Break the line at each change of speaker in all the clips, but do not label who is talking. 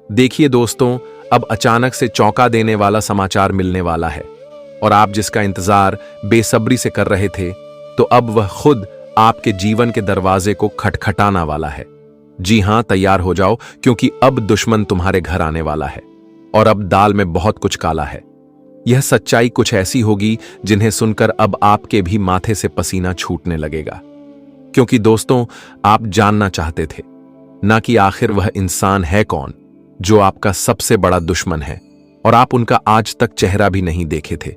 देखिए दोस्तों, अब अचानक से चौंका देने वाला समाचार मिलने वाला है और आप जिसका इंतजार बेसब्री से कर रहे थे, तो अब वह खुद आपके जीवन के दरवाजे को खटखटाना वाला है। जी हां, तैयार हो जाओ, क्योंकि अब दुश्मन तुम्हारे घर आने वाला है और अब दाल में बहुत कुछ काला है। यह सच्चाई कुछ ऐसी होगी जिन्हें सुनकर अब आपके भी माथे से पसीना छूटने लगेगा। क्योंकि दोस्तों, आप जानना चाहते थे ना कि आखिर वह इंसान है कौन जो आपका सबसे बड़ा दुश्मन है और आप उनका आज तक चेहरा भी नहीं देखे थे,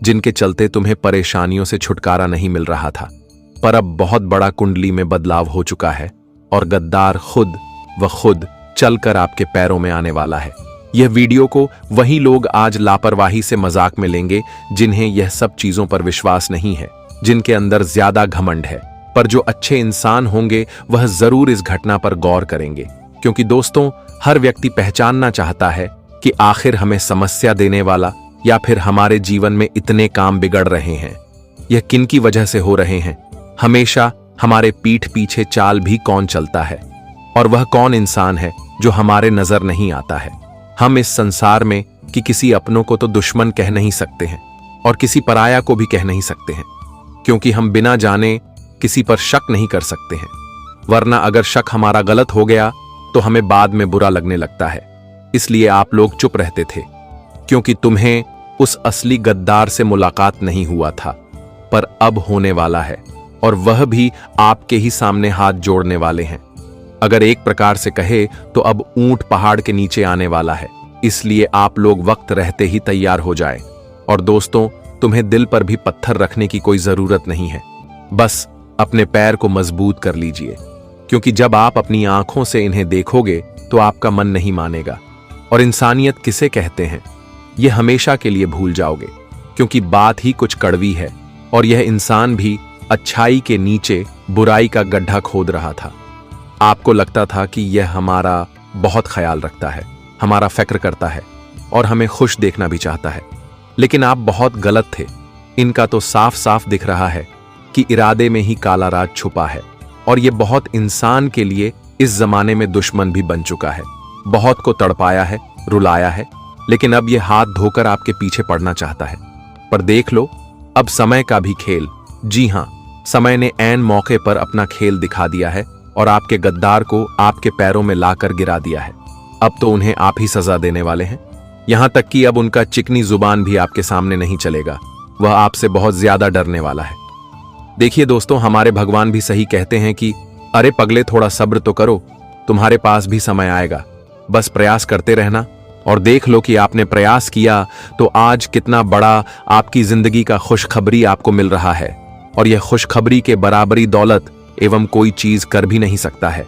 जिनके चलते तुम्हें परेशानियों से छुटकारा नहीं मिल रहा था। पर अब बहुत बड़ा कुंडली में बदलाव हो चुका है और गद्दार खुद चलकर आपके पैरों में आने वाला है। यह वीडियो को वही लोग आज लापरवाही से मजाक में लेंगे जिन्हें यह सब चीजों पर विश्वास नहीं है, जिनके अंदर ज्यादा घमंड है। पर जो अच्छे इंसान होंगे वह जरूर इस घटना पर गौर करेंगे, क्योंकि दोस्तों, हर व्यक्ति पहचानना चाहता है कि आखिर हमें समस्या देने वाला या फिर हमारे जीवन में इतने काम बिगड़ रहे हैं, यह किन की वजह से हो रहे हैं। हमेशा हमारे पीठ पीछे चाल भी कौन चलता है और वह कौन इंसान है जो हमारे नजर नहीं आता है। हम इस संसार में कि किसी अपनों को तो दुश्मन कह नहीं सकते हैं और किसी पराया को भी कह नहीं सकते हैं, क्योंकि हम बिना जाने किसी पर शक नहीं कर सकते हैं, वरना अगर शक हमारा गलत हो गया तो हमें बाद में बुरा लगने लगता है। इसलिए आप लोग चुप रहते थे, क्योंकि तुम्हें उस असली गद्दार से मुलाकात नहीं हुआ था, पर अब होने वाला है और वह भी आपके ही सामने हाथ जोड़ने वाले हैं। अगर एक प्रकार से कहे तो अब ऊंट पहाड़ के नीचे आने वाला है, इसलिए आप लोग वक्त रहते ही तैयार हो जाएं। और दोस्तों, तुम्हें दिल पर भी पत्थर रखने की कोई जरूरत नहीं है, बस अपने पैर को मजबूत कर लीजिए, क्योंकि जब आप अपनी आंखों से इन्हें देखोगे तो आपका मन नहीं मानेगा और इंसानियत किसे कहते हैं यह हमेशा के लिए भूल जाओगे, क्योंकि बात ही कुछ कड़वी है और यह इंसान भी अच्छाई के नीचे बुराई का गड्ढा खोद रहा था। आपको लगता था कि यह हमारा बहुत ख्याल रखता है, हमारा फिक्र करता है और हमें खुश देखना भी चाहता है, लेकिन आप बहुत गलत थे। इनका तो साफ साफ दिख रहा है कि इरादे में ही काला राज छुपा है और यह बहुत इंसान के लिए इस जमाने में दुश्मन भी बन चुका है। बहुत को तड़पाया है, रुलाया है, लेकिन अब यह हाथ धोकर आपके पीछे पड़ना चाहता है। पर देख लो, अब समय का भी खेल, जी हां, समय ने ऐन मौके पर अपना खेल दिखा दिया है और आपके गद्दार को आपके पैरों में लाकर गिरा दिया है। अब तो उन्हें आप ही सजा देने वाले हैं, यहां तक कि अब उनका चिकनी जुबान भी आपके सामने नहीं चलेगा, वह आपसे बहुत ज्यादा डरने वाला है। देखिए दोस्तों, हमारे भगवान भी सही कहते हैं कि अरे पगले, थोड़ा सब्र तो करो, तुम्हारे पास भी समय आएगा, बस प्रयास करते रहना। और देख लो कि आपने प्रयास किया तो आज कितना बड़ा आपकी जिंदगी का खुशखबरी आपको मिल रहा है, और यह खुशखबरी के बराबरी दौलत एवं कोई चीज कर भी नहीं सकता है।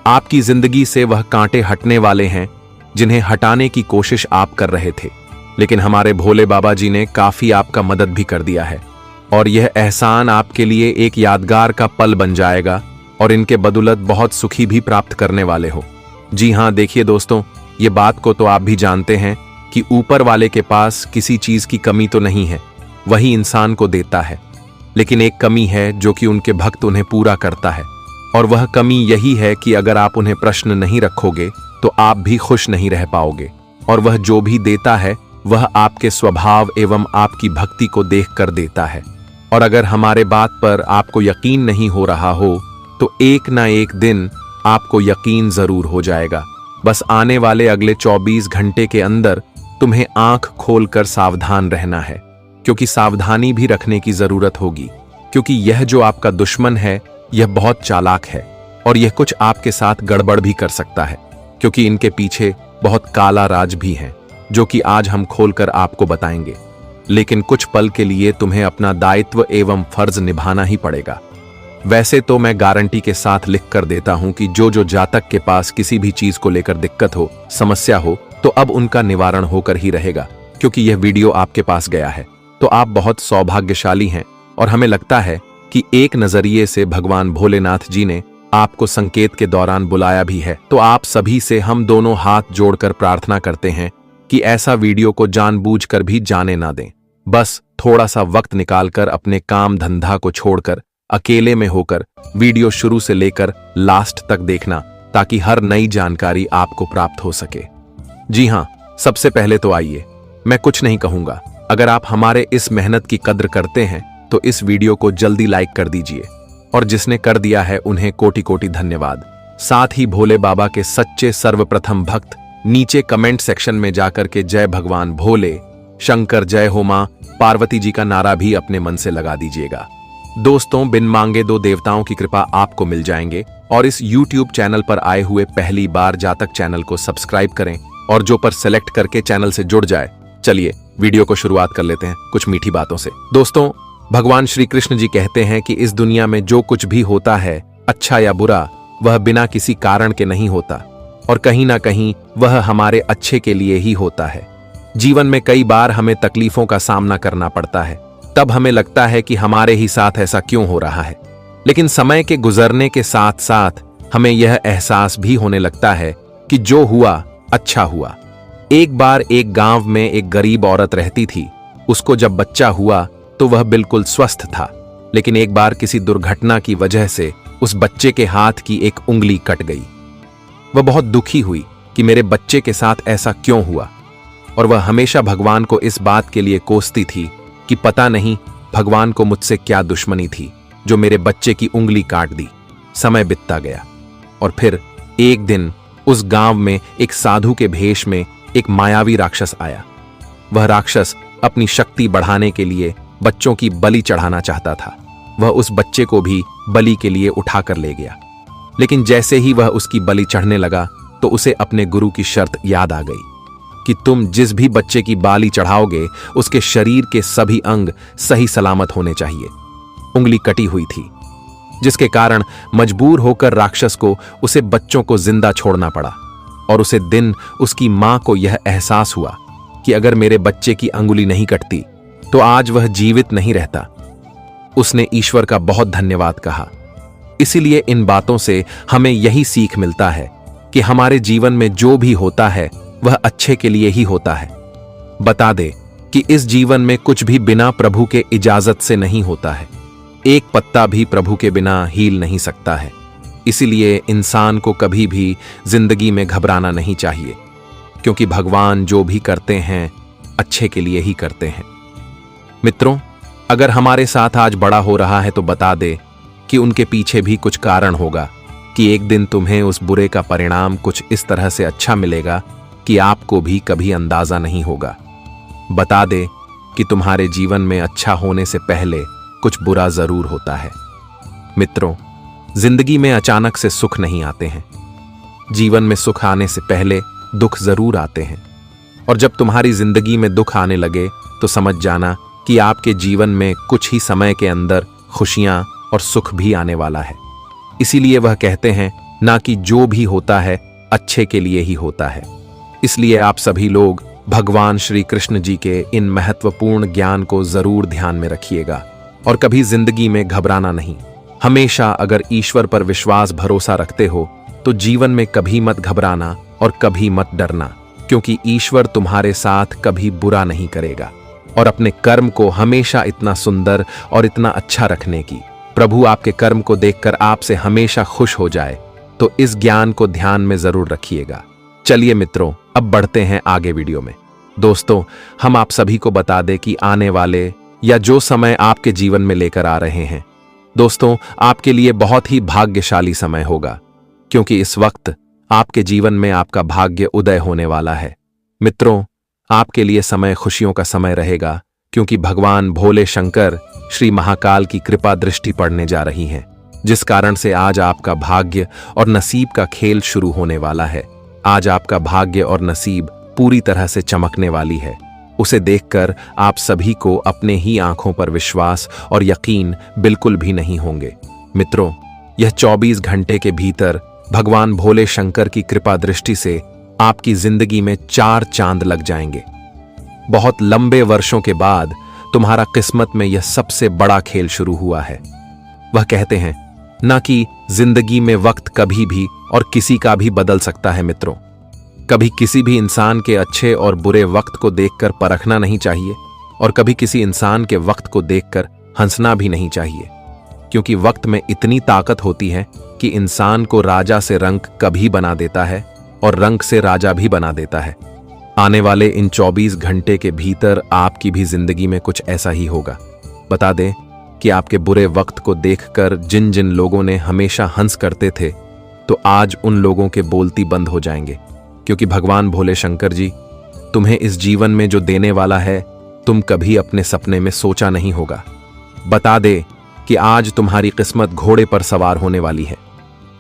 आपकी जिंदगी से वह कांटे हटने वाले हैं जिन्हें हटाने की कोशिश आप कर रहे थे, लेकिन हमारे भोले बाबा जी ने काफी आपका मदद भी कर दिया है और यह एहसान आपके लिए एक यादगार का पल बन जाएगा और इनके बदौलत बहुत सुखी भी प्राप्त करने वाले हो। जी हां, देखिए दोस्तों, ये बात को तो आप भी जानते हैं कि ऊपर वाले के पास किसी चीज की कमी तो नहीं है, वही इंसान को देता है, लेकिन एक कमी है जो कि उनके भक्त उन्हें पूरा करता है, और वह कमी यही है कि अगर आप उन्हें प्रश्न नहीं रखोगे तो आप भी खुश नहीं रह पाओगे, और वह जो भी देता है वह आपके स्वभाव एवं आपकी भक्ति को देख कर देता है। और अगर हमारे बात पर आपको यकीन नहीं हो रहा हो तो एक ना एक दिन आपको यकीन जरूर हो जाएगा। बस आने वाले अगले 24 घंटे के अंदर तुम्हें आंख खोलकर सावधान रहना है, क्योंकि सावधानी भी रखने की जरूरत होगी, क्योंकि यह जो आपका दुश्मन है यह बहुत चालाक है और यह कुछ आपके साथ गड़बड़ भी कर सकता है, क्योंकि इनके पीछे बहुत काला राज भी है जो कि आज हम खोलकर आपको बताएंगे। लेकिन कुछ पल के लिए तुम्हें अपना दायित्व एवं फर्ज निभाना ही पड़ेगा। वैसे तो मैं गारंटी के साथ लिख कर देता हूं कि जो जातक के पास किसी भी चीज को लेकर दिक्कत हो, समस्या हो, तो अब उनका निवारण होकर ही रहेगा, क्योंकि यह वीडियो आपके पास गया है तो आप बहुत सौभाग्यशाली हैं। और हमें लगता है कि एक नजरिए से भगवान भोलेनाथ जी ने आपको संकेत के दौरान बुलाया भी है। तो आप सभी से हम दोनों हाथ जोड़कर प्रार्थना करते हैं कि ऐसा वीडियो को जानबूझकर भी जाने ना दें। बस थोड़ा सा वक्त निकालकर अपने काम धंधा को छोड़कर अकेले में होकर वीडियो शुरू से लेकर लास्ट तक देखना, ताकि हर नई जानकारी आपको प्राप्त हो सके। जी हाँ, सबसे पहले तो आइए, मैं कुछ नहीं कहूंगा। अगर आप हमारे इस मेहनत की कद्र करते हैं तो इस वीडियो को जल्दी लाइक कर दीजिए, और जिसने कर दिया है उन्हें कोटि कोटि धन्यवाद। साथ ही भोले बाबा के सच्चे सर्वप्रथम भक्त नीचे कमेंट सेक्शन में जाकर के जय भगवान भोले शंकर, जय हो मां पार्वती जी का नारा भी अपने मन से लगा दीजिएगा। दोस्तों, बिन मांगे दो देवताओं की कृपा आपको मिल जाएंगे। और इस YouTube चैनल पर आए हुए पहली बार जातक चैनल को सब्सक्राइब करें और जो पर सेलेक्ट करके चैनल से जुड़ जाए। चलिए वीडियो को शुरुआत कर लेते हैं कुछ मीठी बातों से। दोस्तों, भगवान श्री कृष्ण जी कहते हैं कि इस दुनिया में जो कुछ भी होता है, अच्छा या बुरा, वह बिना किसी कारण के नहीं होता, और कहीं ना कहीं वह हमारे अच्छे के लिए ही होता है। जीवन में कई बार हमें तकलीफों का सामना करना पड़ता है, तब हमें लगता है कि हमारे ही साथ ऐसा क्यों हो रहा है। लेकिन समय के गुजरने के साथ साथ हमें यह एहसास भी होने लगता है कि जो हुआ अच्छा हुआ। एक बार एक गांव में एक गरीब औरत रहती थी। उसको जब बच्चा हुआ तो वह बिल्कुल स्वस्थ था, लेकिन एक बार किसी दुर्घटना की वजह से उस बच्चे के हाथ की एक उंगली कट गई। वह बहुत दुखी हुई कि मेरे बच्चे के साथ ऐसा क्यों हुआ, और वह हमेशा भगवान को इस बात के लिए कोसती थी कि पता नहीं भगवान को मुझसे क्या दुश्मनी थी जो मेरे बच्चे की उंगली काट दी। समय बीतता गया और फिर एक दिन उस गांव में एक साधु के भेष में एक मायावी राक्षस आया। वह राक्षस अपनी शक्ति बढ़ाने के लिए बच्चों की बलि चढ़ाना चाहता था। वह उस बच्चे को भी बलि के लिए उठाकर ले गया, लेकिन जैसे ही वह उसकी बलि चढ़ने लगा तो उसे अपने गुरु की शर्त याद आ गई कि तुम जिस भी बच्चे की बाली चढ़ाओगे उसके शरीर के सभी अंग सही सलामत होने चाहिए। उंगली कटी हुई थी, जिसके कारण मजबूर होकर राक्षस को उसे बच्चों को जिंदा छोड़ना पड़ा। और उसे दिन उसकी मां को यह एहसास हुआ कि अगर मेरे बच्चे की अंगुली नहीं कटती तो आज वह जीवित नहीं रहता। उसने ईश्वर का बहुत धन्यवाद कहा। इसीलिए इन बातों से हमें यही सीख मिलता है कि हमारे जीवन में जो भी होता है वह अच्छे के लिए ही होता है। बता दे कि इस जीवन में कुछ भी बिना प्रभु के इजाजत से नहीं होता है। एक पत्ता भी प्रभु के बिना हिल नहीं सकता है। इसीलिए इंसान को कभी भी जिंदगी में घबराना नहीं चाहिए, क्योंकि भगवान जो भी करते हैं अच्छे के लिए ही करते हैं। मित्रों, अगर हमारे साथ आज बड़ा हो रहा है तो बता दे कि उनके पीछे भी कुछ कारण होगा, कि एक दिन तुम्हें उस बुरे का परिणाम कुछ इस तरह से अच्छा मिलेगा कि आपको भी कभी अंदाजा नहीं होगा। बता दे कि तुम्हारे जीवन में अच्छा होने से पहले कुछ बुरा जरूर होता है। मित्रों, जिंदगी में अचानक से सुख नहीं आते हैं। जीवन में सुख आने से पहले दुख जरूर आते हैं, और जब तुम्हारी जिंदगी में दुख आने लगे तो समझ जाना कि आपके जीवन में कुछ ही समय के अंदर खुशियां और सुख भी आने वाला है। इसीलिए वह कहते हैं ना कि जो भी होता है अच्छे के लिए ही होता है। इसलिए आप सभी लोग भगवान श्री कृष्ण जी के इन महत्वपूर्ण ज्ञान को जरूर ध्यान में रखिएगा, और कभी जिंदगी में घबराना नहीं। हमेशा अगर ईश्वर पर विश्वास भरोसा रखते हो तो जीवन में कभी मत घबराना और कभी मत डरना, क्योंकि ईश्वर तुम्हारे साथ कभी बुरा नहीं करेगा। और अपने कर्म को हमेशा इतना सुंदर और इतना अच्छा रखने की, प्रभु आपके कर्म को देखकर आपसे हमेशा खुश हो जाए, तो इस ज्ञान को ध्यान में जरूर रखिएगा। चलिए मित्रों, अब बढ़ते हैं आगे वीडियो में। दोस्तों, हम आप सभी को बता दें कि आने वाले या जो समय आपके जीवन में लेकर आ रहे हैं, दोस्तों, आपके लिए बहुत ही भाग्यशाली समय होगा, क्योंकि इस वक्त आपके जीवन में आपका भाग्य उदय होने वाला है। मित्रों, आपके लिए समय खुशियों का समय रहेगा, क्योंकि भगवान भोले शंकर श्री महाकाल की कृपा दृष्टि पड़ने जा रही है, जिस कारण से आज आपका भाग्य और नसीब का खेल शुरू होने वाला है। आज आपका भाग्य और नसीब पूरी तरह से चमकने वाली है। उसे देखकर आप सभी को अपने ही आंखों पर विश्वास और यकीन बिल्कुल भी नहीं होंगे। मित्रों, यह 24 घंटे के भीतर भगवान भोले शंकर की कृपा दृष्टि से आपकी जिंदगी में 4 चांद लग जाएंगे। बहुत लंबे वर्षों के बाद तुम्हारा किस्मत में यह सबसे बड़ा खेल शुरू हुआ है। वह कहते हैं ना कि जिंदगी में वक्त कभी भी और किसी का भी बदल सकता है। मित्रों, कभी किसी भी इंसान के अच्छे और बुरे वक्त को देखकर परखना नहीं चाहिए, और कभी किसी इंसान के वक्त को देखकर हंसना भी नहीं चाहिए, क्योंकि वक्त में इतनी ताकत होती है कि इंसान को राजा से रंक कभी बना देता है और रंक से राजा भी बना देता है। आने वाले इन 24 घंटे के भीतर आपकी भी जिंदगी में कुछ ऐसा ही होगा। बता दें कि आपके बुरे वक्त को देखकर जिन जिन लोगों ने हमेशा हंस करते थे, तो आज उन लोगों के बोलती बंद हो जाएंगे, क्योंकि भगवान भोले शंकर जी तुम्हें इस जीवन में जो देने वाला है, तुम कभी अपने सपने में सोचा नहीं होगा। बता दे कि आज तुम्हारी किस्मत घोड़े पर सवार होने वाली है।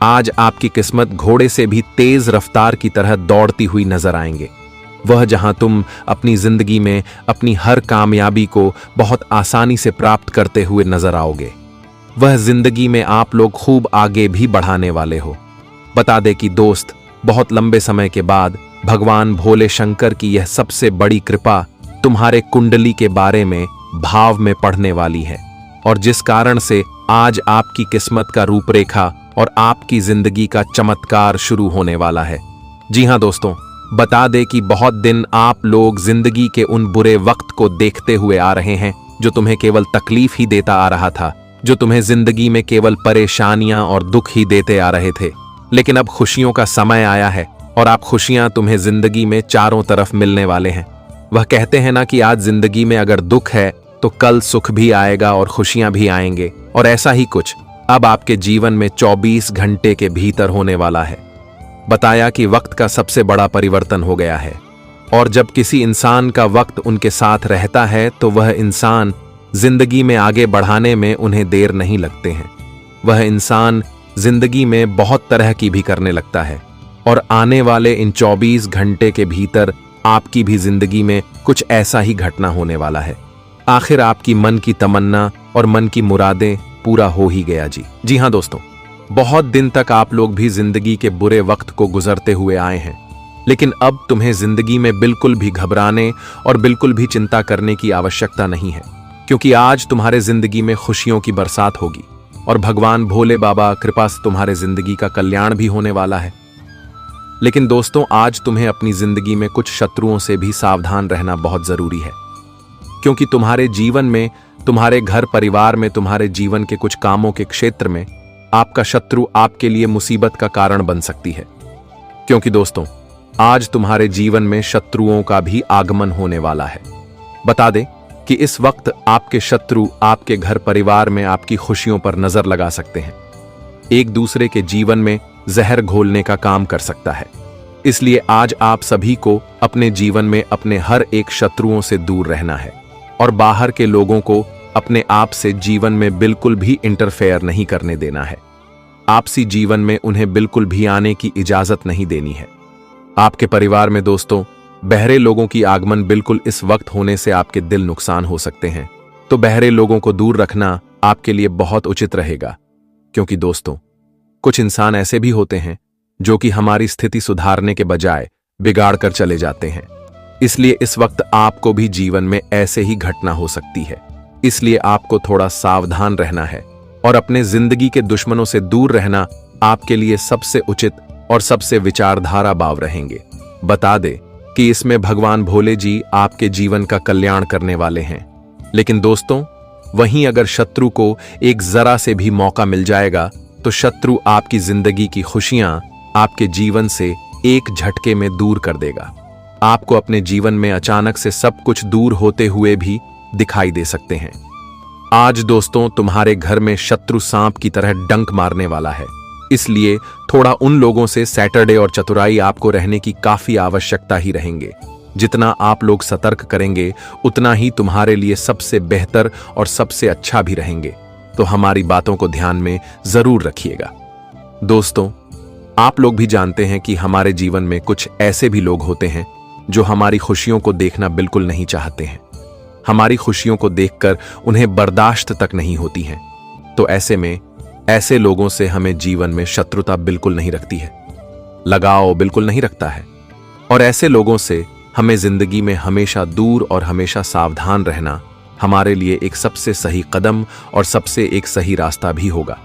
आज आपकी किस्मत घोड़े से भी तेज रफ्तार की तरह दौड़ती हुई नजर आएंगे। वह जहां तुम अपनी जिंदगी में अपनी हर कामयाबी को बहुत आसानी से प्राप्त करते हुए नजर आओगे, वह जिंदगी में आप लोग खूब आगे भी बढ़ाने वाले हो। बता दे कि दोस्त, बहुत लंबे समय के बाद भगवान भोले शंकर की यह सबसे बड़ी कृपा तुम्हारे कुंडली के बारे में भाव में पढ़ने वाली है, और जिस कारण से आज आपकी किस्मत का रूपरेखा और आपकी जिंदगी का चमत्कार शुरू होने वाला है। जी हां दोस्तों, बता दे कि बहुत दिन आप लोग जिंदगी के उन बुरे वक्त को देखते हुए आ रहे हैं जो तुम्हें केवल तकलीफ ही देता आ रहा था, जो तुम्हें जिंदगी में केवल परेशानियां और दुख ही देते आ रहे थे। लेकिन अब खुशियों का समय आया है और आप खुशियां तुम्हें जिंदगी में चारों तरफ मिलने वाले हैं। वह कहते हैं ना कि आज जिंदगी में अगर दुख है तो कल सुख भी आएगा और खुशियां भी आएंगे, और ऐसा ही कुछ अब आपके जीवन में 24 घंटे के भीतर होने वाला है। बताया कि वक्त का सबसे बड़ा परिवर्तन हो गया है, और जब किसी इंसान का वक्त उनके साथ रहता है तो वह इंसान जिंदगी में आगे बढ़ाने में उन्हें देर नहीं लगते हैं। वह इंसान जिंदगी में बहुत तरह की भी करने लगता है, और आने वाले इन 24 घंटे के भीतर आपकी भी जिंदगी में कुछ ऐसा ही घटना होने वाला है। आखिर आपकी मन की तमन्ना और मन की मुरादें पूरा हो ही गया जी। जी हां दोस्तों, बहुत दिन तक आप लोग भी जिंदगी के बुरे वक्त को गुजरते हुए आए हैं, लेकिन अब तुम्हें जिंदगी में बिल्कुल भी घबराने और बिल्कुल भी चिंता करने की आवश्यकता नहीं है, क्योंकि आज तुम्हारे जिंदगी में खुशियों की बरसात होगी और भगवान भोले बाबा कृपा से तुम्हारे जिंदगी का कल्याण भी होने वाला है। लेकिन दोस्तों, आज तुम्हें अपनी जिंदगी में कुछ शत्रुओं से भी सावधान रहना बहुत जरूरी है, क्योंकि तुम्हारे जीवन में, तुम्हारे घर परिवार में, तुम्हारे जीवन के कुछ कामों के क्षेत्र में आपका शत्रु आपके लिए मुसीबत का कारण बन सकती है। क्योंकि दोस्तों, आज तुम्हारे जीवन में शत्रुओं का भी आगमन होने वाला है। बता दें कि इस वक्त आपके शत्रु आपके घर परिवार में आपकी खुशियों पर नजर लगा सकते हैं, एक दूसरे के जीवन में जहर घोलने का काम कर सकता है। इसलिए आज आप सभी को अपने जीवन में अपने हर एक शत्रुओं से दूर रहना है, और बाहर के लोगों को अपने आप से जीवन में बिल्कुल भी इंटरफेयर नहीं करने देना है। आपसी जीवन में उन्हें बिल्कुल भी आने की इजाजत नहीं देनी है। आपके परिवार में दोस्तों, बहरे लोगों की आगमन बिल्कुल इस वक्त होने से आपके दिल नुकसान हो सकते हैं, तो बहरे लोगों को दूर रखना आपके लिए बहुत उचित रहेगा। क्योंकि दोस्तों, कुछ इंसान ऐसे भी होते हैं जो कि हमारी स्थिति सुधारने के बजाय बिगाड़ कर चले जाते हैं। इसलिए इस वक्त आपको भी जीवन में ऐसे ही घटना हो सकती है। इसलिए आपको थोड़ा सावधान रहना है, और अपने जिंदगी के दुश्मनों से दूर रहना आपके लिए सबसे उचित और सबसे विचारधारा भाव रहेंगे। बता दे कि इसमें भगवान भोले जी आपके जीवन का कल्याण करने वाले हैं। लेकिन दोस्तों, वहीं अगर शत्रु को एक जरा से भी मौका मिल जाएगा तो शत्रु आपकी जिंदगी की खुशियां आपके जीवन से एक झटके में दूर कर देगा। आपको अपने जीवन में अचानक से सब कुछ दूर होते हुए भी दिखाई दे सकते हैं। आज दोस्तों, तुम्हारे घर में शत्रु सांप की तरह डंक मारने वाला है। इसलिए थोड़ा उन लोगों से सैटरडे और चतुराई आपको रहने की काफी आवश्यकता ही रहेंगे। जितना आप लोग सतर्क करेंगे उतना ही तुम्हारे लिए सबसे बेहतर और सबसे अच्छा भी रहेंगे। तो हमारी बातों को ध्यान में जरूर रखिएगा। दोस्तों, आप लोग भी जानते हैं कि हमारे जीवन में कुछ ऐसे भी लोग होते हैं जो हमारी खुशियों को देखना बिल्कुल नहीं चाहते हैं। हमारी खुशियों को देखकर उन्हें बर्दाश्त तक नहीं होती है। तो ऐसे में ऐसे लोगों से हमें जीवन में शत्रुता बिल्कुल नहीं रखती है, लगाव बिल्कुल नहीं रखता है, और ऐसे लोगों से हमें जिंदगी में हमेशा दूर और हमेशा सावधान रहना हमारे लिए एक सबसे सही कदम और सबसे एक सही रास्ता भी होगा।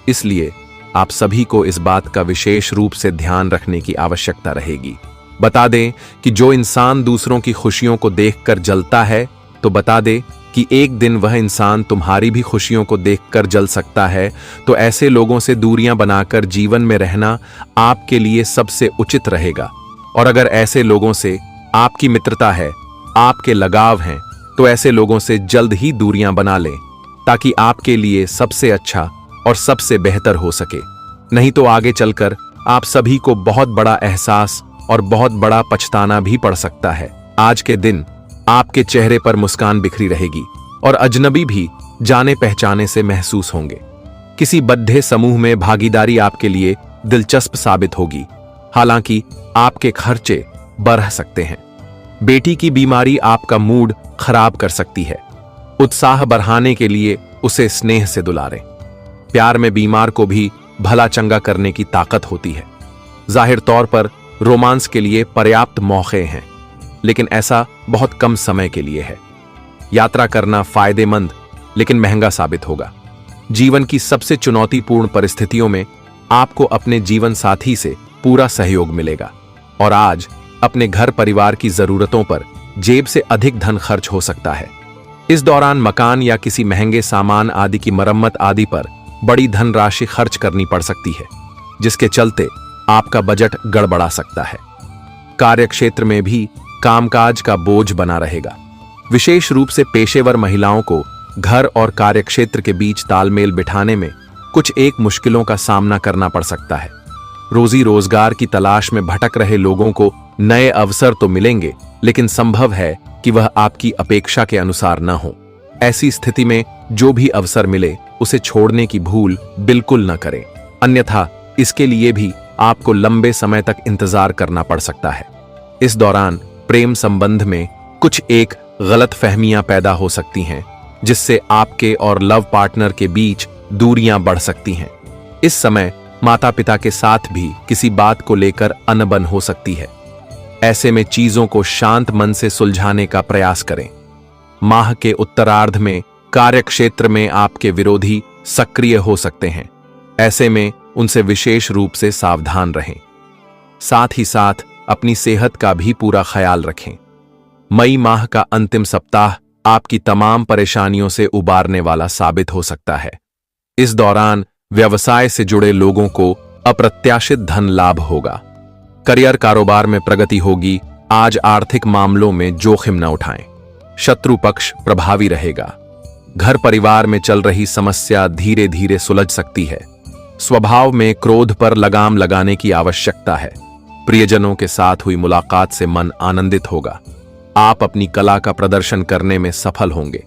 इसलिए आप सभी को इस बात का विशेष रूप से ध्यान रखने की आवश्यकता रहेगी। बता दें कि जो इंसान दूसरों की खुशियों को देखकर जलता है, तो बता दे कि एक दिन वह इंसान तुम्हारी भी खुशियों को देखकर जल सकता है। तो ऐसे लोगों से दूरियां बनाकर जीवन में रहना आपके लिए सबसे उचित रहेगा। और अगर ऐसे लोगों से आपकी मित्रता है, आपके लगाव हैं, तो ऐसे लोगों से जल्द ही दूरियां बना लें ताकि आपके लिए सबसे अच्छा और सबसे बेहतर हो सके। नहीं तो आगे चलकर आप सभी को बहुत बड़ा एहसास और बहुत बड़ा पछताना भी पड़ सकता है। आज के दिन आपके चेहरे पर मुस्कान बिखरी रहेगी और अजनबी भी जाने पहचाने से महसूस होंगे। किसी बद्ध समूह में भागीदारी आपके लिए दिलचस्प साबित होगी, हालांकि आपके खर्चे बढ़ सकते हैं। बेटी की बीमारी आपका मूड खराब कर सकती है। उत्साह बढ़ाने के लिए उसे स्नेह से दुलारें। प्यार में बीमार को भी भला चंगा करने की ताकत होती है। जाहिर तौर पर रोमांस के लिए पर्याप्त मौके हैं, लेकिन ऐसा बहुत कम समय के लिए है। यात्रा करना फायदेमंद लेकिन महंगा साबित होगा। जीवन की सबसे चुनौतीपूर्ण परिस्थितियों में आपको अपने जीवन साथी से पूरा सहयोग मिलेगा और आज अपने घर परिवार की जरूरतों पर जेब से अधिक धन खर्च हो सकता है। इस दौरान मकान या किसी महंगे सामान आदि की मरम्मत आदि पर बड़ी धनराशि खर्च करनी पड़ सकती है, जिसके चलते आपका बजट गड़बड़ा सकता है। कार्यक्षेत्र में भी कामकाज का बोझ बना रहेगा। विशेष रूप से पेशेवर महिलाओं को घर और कार्यक्षेत्र के बीच तालमेल बिठाने में कुछ एक मुश्किलों का सामना करना पड़ सकता है। रोजी रोजगार की तलाश में भटक रहे लोगों को नए अवसर तो मिलेंगे, लेकिन संभव है कि वह आपकी अपेक्षा के अनुसार न हो। ऐसी स्थिति में जो भी अवसर मिले उसे छोड़ने की भूल बिल्कुल न करें, अन्यथा इसके लिए भी आपको लंबे समय तक इंतजार करना पड़ सकता है। इस दौरान प्रेम संबंध में कुछ एक गलतफहमियां पैदा हो सकती हैं, जिससे आपके और लव पार्टनर के बीच दूरियां बढ़ सकती हैं। इस समय माता पिता के साथ भी किसी बात को लेकर अनबन हो सकती है। ऐसे में चीजों को शांत मन से सुलझाने का प्रयास करें। माह के उत्तरार्ध में कार्यक्षेत्र में आपके विरोधी सक्रिय हो सकते हैं। ऐसे में उनसे विशेष रूप से सावधान रहें। साथ ही साथ अपनी सेहत का भी पूरा ख्याल रखें। मई माह का अंतिम सप्ताह आपकी तमाम परेशानियों से उबारने वाला साबित हो सकता है। इस दौरान व्यवसाय से जुड़े लोगों को अप्रत्याशित धन लाभ होगा। करियर कारोबार में प्रगति होगी। आज आर्थिक मामलों में जोखिम न उठाएं। शत्रु पक्ष प्रभावी रहेगा। घर परिवार में चल रही समस्या धीरे धीरे सुलझ सकती है। स्वभाव में क्रोध पर लगाम लगाने की आवश्यकता है। प्रियजनों के साथ हुई मुलाकात से मन आनंदित होगा। आप अपनी कला का प्रदर्शन करने में सफल होंगे।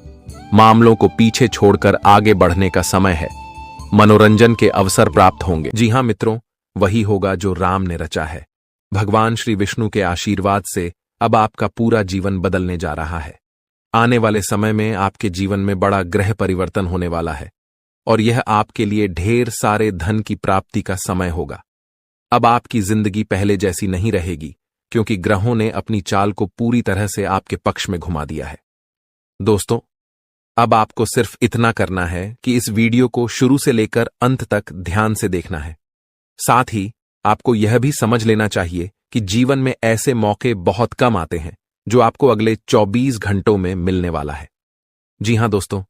मामलों को पीछे छोड़कर आगे बढ़ने का समय है। मनोरंजन के अवसर प्राप्त होंगे। जी हां मित्रों, वही होगा जो राम ने रचा है। भगवान श्री विष्णु के आशीर्वाद से अब आपका पूरा जीवन बदलने जा रहा है। आने वाले समय में आपके जीवन में बड़ा ग्रह परिवर्तन होने वाला है और यह आपके लिए ढेर सारे धन की प्राप्ति का समय होगा। अब आपकी जिंदगी पहले जैसी नहीं रहेगी, क्योंकि ग्रहों ने अपनी चाल को पूरी तरह से आपके पक्ष में घुमा दिया है। दोस्तों, अब आपको सिर्फ इतना करना है कि इस वीडियो को शुरू से लेकर अंत तक ध्यान से देखना है। साथ ही आपको यह भी समझ लेना चाहिए कि जीवन में ऐसे मौके बहुत कम आते हैं जो आपको अगले 24 घंटों में मिलने वाला है। जी हां दोस्तों,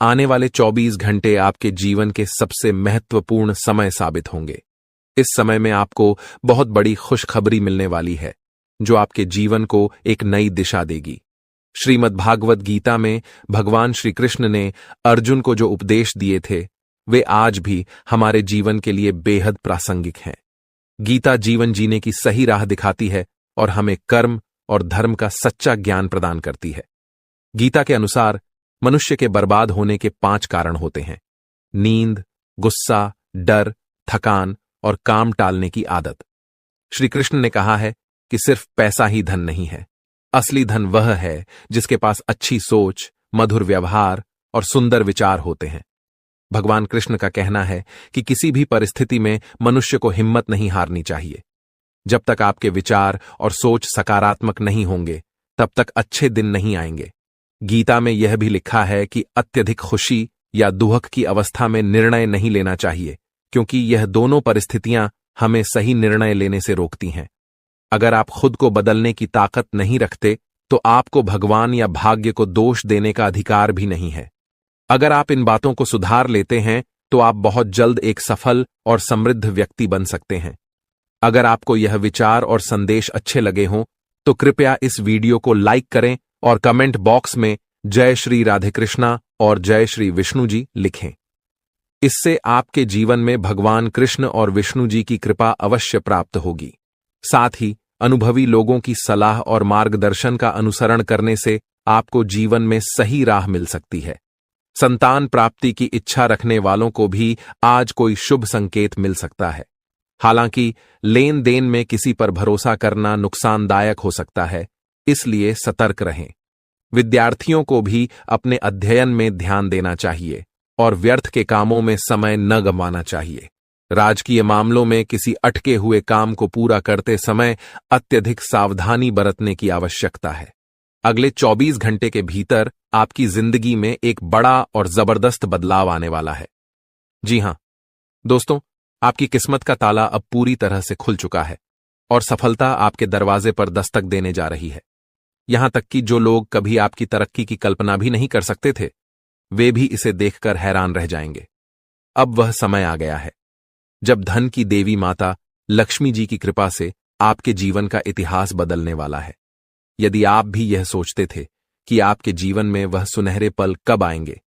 आने वाले 24 घंटे आपके जीवन के सबसे महत्वपूर्ण समय साबित होंगे। इस समय में आपको बहुत बड़ी खुशखबरी मिलने वाली है, जो आपके जीवन को एक नई दिशा देगी। श्रीमद् भागवत गीता में भगवान श्री कृष्ण ने अर्जुन को जो उपदेश दिए थे, वे आज भी हमारे जीवन के लिए बेहद प्रासंगिक हैं। गीता जीवन जीने की सही राह दिखाती है और हमें कर्म और धर्म का सच्चा ज्ञान प्रदान करती है। गीता के अनुसार मनुष्य के बर्बाद होने के 5 कारण होते हैं: नींद, गुस्सा, डर, थकान और काम टालने की आदत। श्री कृष्ण ने कहा है कि सिर्फ पैसा ही धन नहीं है। असली धन वह है जिसके पास अच्छी सोच, मधुर व्यवहार और सुंदर विचार होते हैं। भगवान कृष्ण का कहना है कि किसी भी परिस्थिति में मनुष्य को हिम्मत नहीं हारनी चाहिए। जब तक आपके विचार और सोच सकारात्मक नहीं होंगे, तब तक अच्छे दिन नहीं आएंगे। गीता में यह भी लिखा है कि अत्यधिक खुशी या दुख की अवस्था में निर्णय नहीं लेना चाहिए, क्योंकि यह दोनों परिस्थितियां हमें सही निर्णय लेने से रोकती हैं। अगर आप खुद को बदलने की ताकत नहीं रखते, तो आपको भगवान या भाग्य को दोष देने का अधिकार भी नहीं है। अगर आप इन बातों को सुधार लेते हैं, तो आप बहुत जल्द एक सफल और समृद्ध व्यक्ति बन सकते हैं। अगर आपको यह विचार और संदेश अच्छे लगे हों, तो कृपया इस वीडियो को लाइक करें और कमेंट बॉक्स में जय श्री राधे कृष्णा और जय श्री विष्णु जी लिखें। इससे आपके जीवन में भगवान कृष्ण और विष्णु जी की कृपा अवश्य प्राप्त होगी। साथ ही अनुभवी लोगों की सलाह और मार्गदर्शन का अनुसरण करने से आपको जीवन में सही राह मिल सकती है। संतान प्राप्ति की इच्छा रखने वालों को भी आज कोई शुभ संकेत मिल सकता है। हालांकि लेन देन में किसी पर भरोसा करना नुकसानदायक हो सकता है, इसलिए सतर्क रहें। विद्यार्थियों को भी अपने अध्ययन में ध्यान देना चाहिए और व्यर्थ के कामों में समय न गंवाना चाहिए। राजकीय मामलों में किसी अटके हुए काम को पूरा करते समय अत्यधिक सावधानी बरतने की आवश्यकता है। अगले 24 घंटे के भीतर आपकी जिंदगी में एक बड़ा और जबरदस्त बदलाव आने वाला है। जी हां दोस्तों, आपकी किस्मत का ताला अब पूरी तरह से खुल चुका है और सफलता आपके दरवाजे पर दस्तक देने जा रही है। यहां तक कि जो लोग कभी आपकी तरक्की की कल्पना भी नहीं कर सकते थे, वे भी इसे देखकर हैरान रह जाएंगे। अब वह समय आ गया है जब धन की देवी माता लक्ष्मी जी की कृपा से आपके जीवन का इतिहास बदलने वाला है। यदि आप भी यह सोचते थे कि आपके जीवन में वह सुनहरे पल कब आएंगे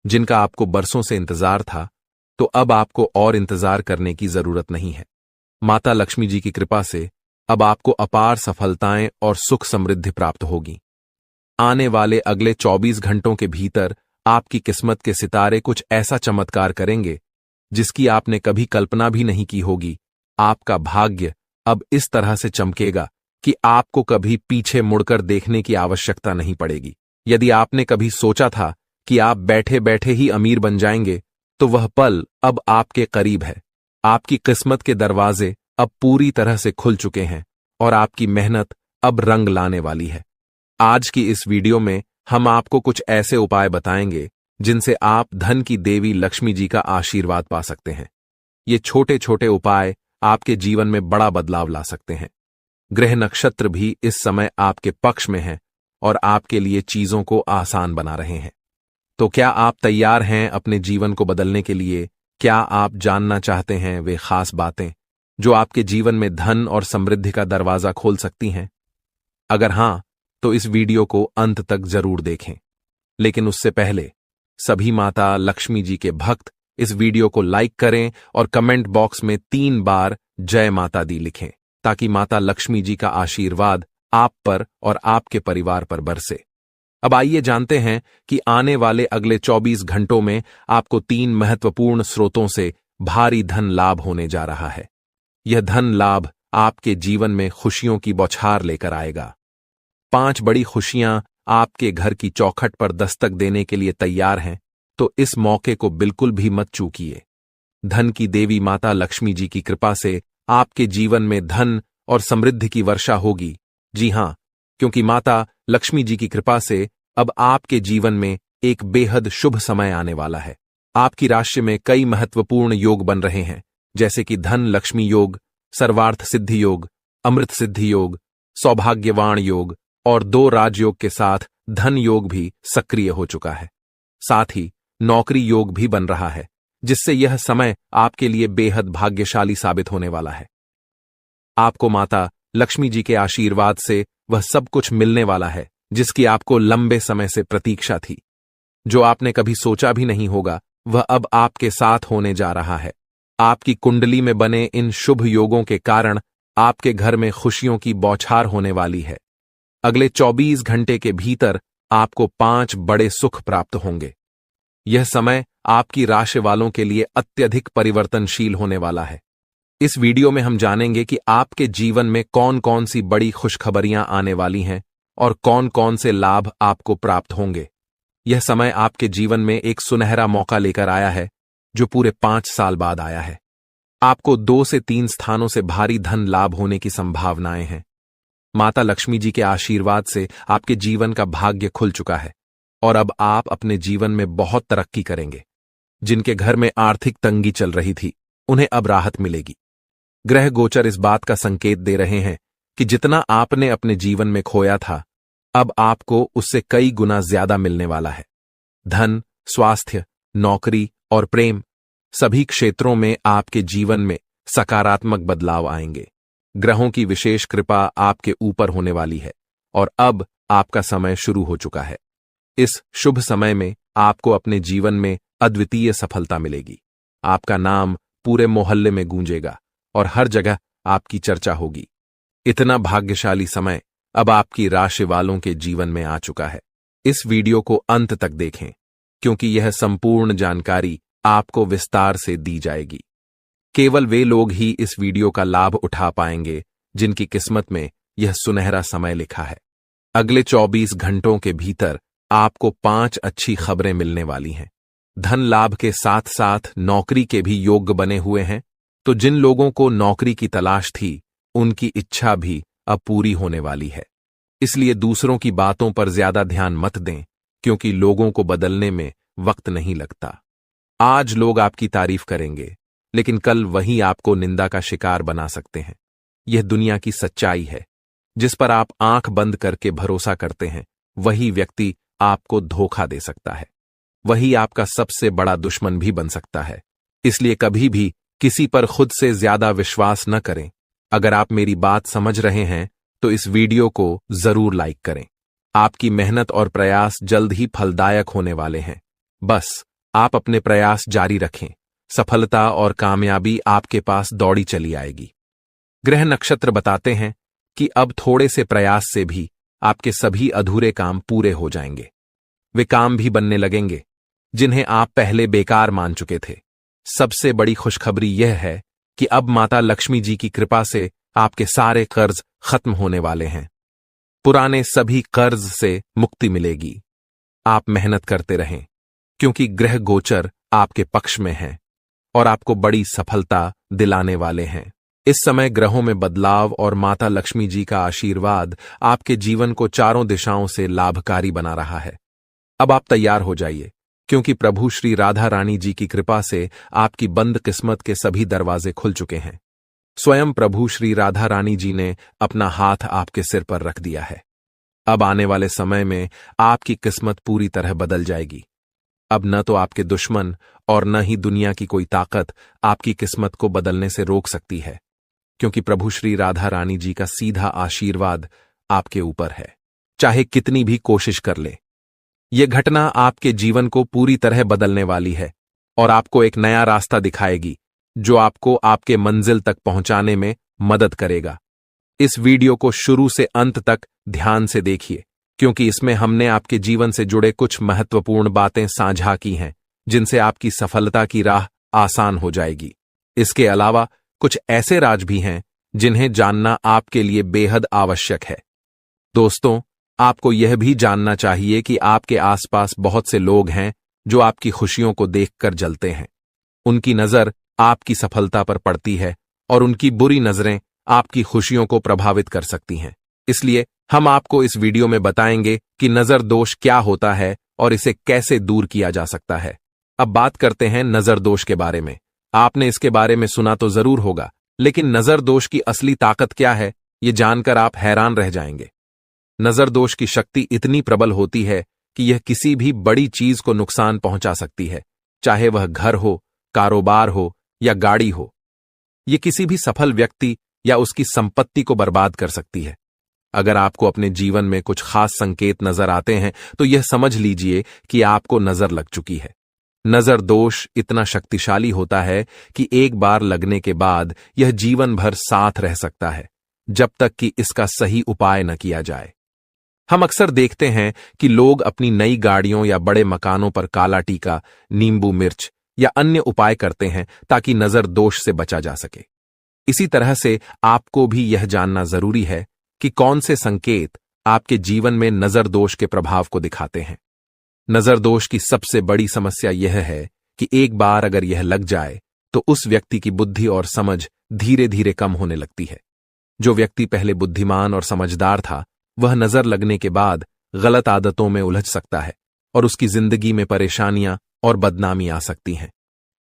जिनका आपको बरसों से इंतजार था, तो अब आपको और इंतजार करने की जरूरत नहीं है। माता लक्ष्मी जी की कृपा से अब आपको अपार सफलताएं और सुख समृद्धि प्राप्त होगी। आने वाले अगले 24 घंटों के भीतर आपकी किस्मत के सितारे कुछ ऐसा चमत्कार करेंगे जिसकी आपने कभी कल्पना भी नहीं की होगी। आपका भाग्य अब इस तरह से चमकेगा कि आपको कभी पीछे मुड़कर देखने की आवश्यकता नहीं पड़ेगी। यदि आपने कभी सोचा था कि आप बैठे बैठे ही अमीर बन जाएंगे, तो वह पल अब आपके करीब है। आपकी किस्मत के दरवाजे अब पूरी तरह से खुल चुके हैं और आपकी मेहनत अब रंग लाने वाली है। आज की इस वीडियो में हम आपको कुछ ऐसे उपाय बताएंगे जिनसे आप धन की देवी लक्ष्मी जी का आशीर्वाद पा सकते हैं। ये छोटे छोटे उपाय आपके जीवन में बड़ा बदलाव ला सकते हैं। ग्रह नक्षत्र भी इस समय आपके पक्ष में हैं और आपके लिए चीजों को आसान बना रहे हैं। तो क्या आप तैयार हैं अपने जीवन को बदलने के लिए? क्या आप जानना चाहते हैं वे खास बातें जो आपके जीवन में धन और समृद्धि का दरवाजा खोल सकती हैं? अगर हां, तो इस वीडियो को अंत तक जरूर देखें। लेकिन उससे पहले सभी माता लक्ष्मी जी के भक्त इस वीडियो को लाइक करें और कमेंट बॉक्स में 3 बार जय माता दी लिखें, ताकि माता लक्ष्मी जी का आशीर्वाद आप पर और आपके परिवार पर बरसे। अब आइए जानते हैं कि आने वाले अगले 24 घंटों में आपको 3 महत्वपूर्ण स्रोतों से भारी धन लाभ होने जा रहा है। यह धन लाभ आपके जीवन में खुशियों की बौछार लेकर आएगा। 5 बड़ी खुशियां आपके घर की चौखट पर दस्तक देने के लिए तैयार हैं, तो इस मौके को बिल्कुल भी मत चूकिए। धन की देवी माता लक्ष्मी जी की कृपा से आपके जीवन में धन और समृद्धि की वर्षा होगी। जी हां, क्योंकि माता लक्ष्मी जी की कृपा से अब आपके जीवन में एक बेहद शुभ समय आने वाला है। आपकी राशि में कई महत्वपूर्ण योग बन रहे हैं, जैसे कि धन लक्ष्मी योग, सर्वार्थ सिद्धि योग, अमृत सिद्धि योग, सौभाग्यवान योग और 2 राजयोग के साथ धन योग भी सक्रिय हो चुका है। साथ ही नौकरी योग भी बन रहा है, जिससे यह समय आपके लिए बेहद भाग्यशाली साबित होने वाला है। आपको माता लक्ष्मी जी के आशीर्वाद से वह सब कुछ मिलने वाला है जिसकी आपको लंबे समय से प्रतीक्षा थी। जो आपने कभी सोचा भी नहीं होगा, वह अब आपके साथ होने जा रहा है। आपकी कुंडली में बने इन शुभ योगों के कारण आपके घर में खुशियों की बौछार होने वाली है। अगले 24 घंटे के भीतर आपको 5 बड़े सुख प्राप्त होंगे। यह समय आपकी राशि वालों के लिए अत्यधिक परिवर्तनशील होने वाला है। इस वीडियो में हम जानेंगे कि आपके जीवन में कौन कौन सी बड़ी खुशखबरियां आने वाली हैं और कौन कौन से लाभ आपको प्राप्त होंगे। यह समय आपके जीवन में एक सुनहरा मौका लेकर आया है, जो पूरे 5 साल बाद आया है। आपको 2 से 3 स्थानों से भारी धन लाभ होने की संभावनाएं हैं। माता लक्ष्मी जी के आशीर्वाद से आपके जीवन का भाग्य खुल चुका है और अब आप अपने जीवन में बहुत तरक्की करेंगे। जिनके घर में आर्थिक तंगी चल रही थी, उन्हें अब राहत मिलेगी। ग्रह गोचर इस बात का संकेत दे रहे हैं कि जितना आपने अपने जीवन में खोया था, अब आपको उससे कई गुना ज्यादा मिलने वाला है। धन, स्वास्थ्य, नौकरी और प्रेम, सभी क्षेत्रों में आपके जीवन में सकारात्मक बदलाव आएंगे। ग्रहों की विशेष कृपा आपके ऊपर होने वाली है और अब आपका समय शुरू हो चुका है। इस शुभ समय में आपको अपने जीवन में अद्वितीय सफलता मिलेगी। आपका नाम पूरे मोहल्ले में गूंजेगा और हर जगह आपकी चर्चा होगी। इतना भाग्यशाली समय अब आपकी राशि वालों के जीवन में आ चुका है। इस वीडियो को अंत तक देखें, क्योंकि यह संपूर्ण जानकारी आपको विस्तार से दी जाएगी। केवल वे लोग ही इस वीडियो का लाभ उठा पाएंगे जिनकी किस्मत में यह सुनहरा समय लिखा है। अगले 24 घंटों के भीतर आपको 5 अच्छी खबरें मिलने वाली हैं। धन लाभ के साथ साथ नौकरी के भी योग्य बने हुए हैं। तो जिन लोगों को नौकरी की तलाश थी, उनकी इच्छा भी अब पूरी होने वाली है। इसलिए दूसरों की बातों पर ज्यादा ध्यान मत दें, क्योंकि लोगों को बदलने में वक्त नहीं लगता। आज लोग आपकी तारीफ करेंगे, लेकिन कल वही आपको निंदा का शिकार बना सकते हैं। यह दुनिया की सच्चाई है। जिस पर आप आंख बंद करके भरोसा करते हैं, वही व्यक्ति आपको धोखा दे सकता है। वही आपका सबसे बड़ा दुश्मन भी बन सकता है। इसलिए कभी भी किसी पर खुद से ज्यादा विश्वास न करें। अगर आप मेरी बात समझ रहे हैं तो इस वीडियो को जरूर लाइक करें। आपकी मेहनत और प्रयास जल्द ही फलदायक होने वाले हैं। बस आप अपने प्रयास जारी रखें। सफलता और कामयाबी आपके पास दौड़ी चली आएगी। ग्रह नक्षत्र बताते हैं कि अब थोड़े से प्रयास से भी आपके सभी अधूरे काम पूरे हो जाएंगे। वे काम भी बनने लगेंगे जिन्हें आप पहले बेकार मान चुके थे। सबसे बड़ी खुशखबरी यह है कि अब माता लक्ष्मी जी की कृपा से आपके सारे कर्ज खत्म होने वाले हैं। पुराने सभी कर्ज से मुक्ति मिलेगी। आप मेहनत करते रहें, क्योंकि ग्रह गोचर आपके पक्ष में हैं और आपको बड़ी सफलता दिलाने वाले हैं। इस समय ग्रहों में बदलाव और माता लक्ष्मी जी का आशीर्वाद आपके जीवन को चारों दिशाओं से लाभकारी बना रहा है। अब आप तैयार हो जाइए, क्योंकि प्रभु श्री राधा रानी जी की कृपा से आपकी बंद किस्मत के सभी दरवाजे खुल चुके हैं। स्वयं प्रभु श्री राधा रानी जी ने अपना हाथ आपके सिर पर रख दिया है। अब आने वाले समय में आपकी किस्मत पूरी तरह बदल जाएगी। अब न तो आपके दुश्मन और न ही दुनिया की कोई ताकत आपकी किस्मत को बदलने से रोक सकती है, क्योंकि प्रभु श्री राधा रानी जी का सीधा आशीर्वाद आपके ऊपर है। चाहे कितनी भी कोशिश कर ले, यह घटना आपके जीवन को पूरी तरह बदलने वाली है और आपको एक नया रास्ता दिखाएगी, जो आपको आपके मंजिल तक पहुंचाने में मदद करेगा। इस वीडियो को शुरू से अंत तक ध्यान से देखिए, क्योंकि इसमें हमने आपके जीवन से जुड़े कुछ महत्वपूर्ण बातें साझा की हैं, जिनसे आपकी सफलता की राह आसान हो जाएगी। इसके अलावा कुछ ऐसे राज भी हैं जिन्हें जानना आपके लिए बेहद आवश्यक है। दोस्तों, आपको यह भी जानना चाहिए कि आपके आसपास बहुत से लोग हैं जो आपकी खुशियों को देखकर जलते हैं। उनकी नजर आपकी सफलता पर पड़ती है और उनकी बुरी नजरें आपकी खुशियों को प्रभावित कर सकती हैं। इसलिए हम आपको इस वीडियो में बताएंगे कि नजर दोष क्या होता है और इसे कैसे दूर किया जा सकता है। अब बात करते हैं नजर दोष के बारे में। आपने इसके बारे में सुना तो जरूर होगा, लेकिन नजर दोष की असली ताकत क्या है, ये जानकर आप हैरान रह जाएंगे। नजर दोष की शक्ति इतनी प्रबल होती है कि यह किसी भी बड़ी चीज को नुकसान पहुंचा सकती है, चाहे वह घर हो, कारोबार हो या गाड़ी हो। यह किसी भी सफल व्यक्ति या उसकी संपत्ति को बर्बाद कर सकती है। अगर आपको अपने जीवन में कुछ खास संकेत नजर आते हैं, तो यह समझ लीजिए कि आपको नजर लग चुकी है। नजर दोष इतना शक्तिशाली होता है कि एक बार लगने के बाद यह जीवन भर साथ रह सकता है, जब तक कि इसका सही उपाय न किया जाए। हम अक्सर देखते हैं कि लोग अपनी नई गाड़ियों या बड़े मकानों पर काला टीका, नींबू मिर्च या अन्य उपाय करते हैं ताकि नजर दोष से बचा जा सके। इसी तरह से आपको भी यह जानना जरूरी है कि कौन से संकेत आपके जीवन में नजर दोष के प्रभाव को दिखाते हैं। नजर दोष की सबसे बड़ी समस्या यह है कि एक बार अगर यह लग जाए तो उस व्यक्ति की बुद्धि और समझ धीरे धीरे कम होने लगती है। जो व्यक्ति पहले बुद्धिमान और समझदार था, वह नजर लगने के बाद गलत आदतों में उलझ सकता है और उसकी जिंदगी में परेशानियां और बदनामी आ सकती हैं।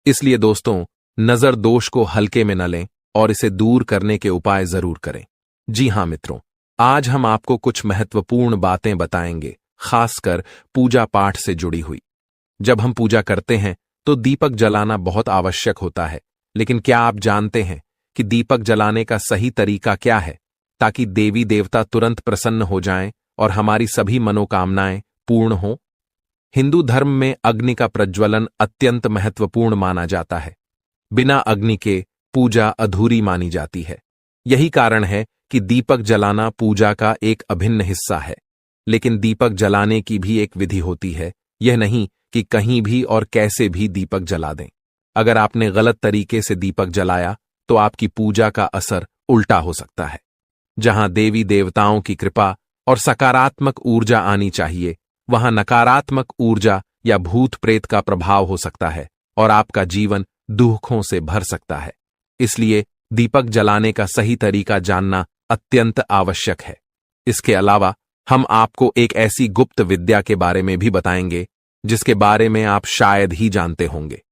इसलिए दोस्तों, नजर दोष को हल्के में न लें और इसे दूर करने के उपाय जरूर करें। जी हां मित्रों, आज हम आपको कुछ महत्वपूर्ण बातें बताएंगे, खासकर पूजा पाठ से जुड़ी हुई। जब हम पूजा करते हैं तो दीपक जलाना बहुत आवश्यक होता है, लेकिन क्या आप जानते हैं कि दीपक जलाने का सही तरीका क्या है, ताकि देवी देवता तुरंत प्रसन्न हो जाएं और हमारी सभी मनोकामनाएं पूर्ण हों। हिंदू धर्म में अग्नि का प्रज्वलन अत्यंत महत्वपूर्ण माना जाता है। बिना अग्नि के पूजा अधूरी मानी जाती है। यही कारण है कि दीपक जलाना पूजा का एक अभिन्न हिस्सा है। लेकिन दीपक जलाने की भी एक विधि होती है, यह नहीं कि कहीं भी और कैसे भी दीपक जला दें। अगर आपने गलत तरीके से दीपक जलाया तो आपकी पूजा का असर उल्टा हो सकता है। जहां देवी देवताओं की कृपा और सकारात्मक ऊर्जा आनी चाहिए, वहां नकारात्मक ऊर्जा या भूत प्रेत का प्रभाव हो सकता है और आपका जीवन दुखों से भर सकता है। इसलिए दीपक जलाने का सही तरीका जानना अत्यंत आवश्यक है। इसके अलावा हम आपको एक ऐसी गुप्त विद्या के बारे में भी बताएंगे जिसके बारे में आप शायद ही जानते होंगे।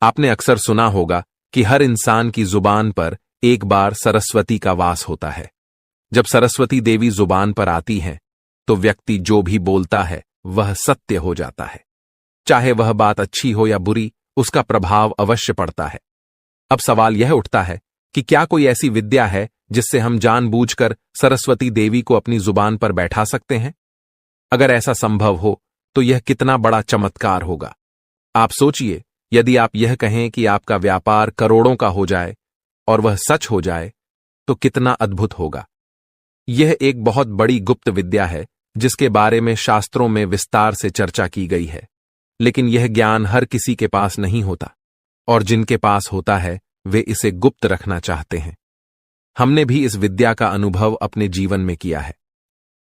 आपने अक्सर सुना होगा कि हर इंसान की जुबान पर एक बार सरस्वती का वास होता है। जब सरस्वती देवी जुबान पर आती हैं, तो व्यक्ति जो भी बोलता है वह सत्य हो जाता है। चाहे वह बात अच्छी हो या बुरी, उसका प्रभाव अवश्य पड़ता है। अब सवाल यह उठता है कि क्या कोई ऐसी विद्या है जिससे हम जानबूझकर सरस्वती देवी को अपनी जुबान पर बैठा सकते हैं? अगर ऐसा संभव हो तो यह कितना बड़ा चमत्कार होगा। आप सोचिए, यदि आप यह कहें कि आपका व्यापार करोड़ों का हो जाए और वह सच हो जाए, तो कितना अद्भुत होगा। यह एक बहुत बड़ी गुप्त विद्या है जिसके बारे में शास्त्रों में विस्तार से चर्चा की गई है। लेकिन यह ज्ञान हर किसी के पास नहीं होता, और जिनके पास होता है वे इसे गुप्त रखना चाहते हैं। हमने भी इस विद्या का अनुभव अपने जीवन में किया है।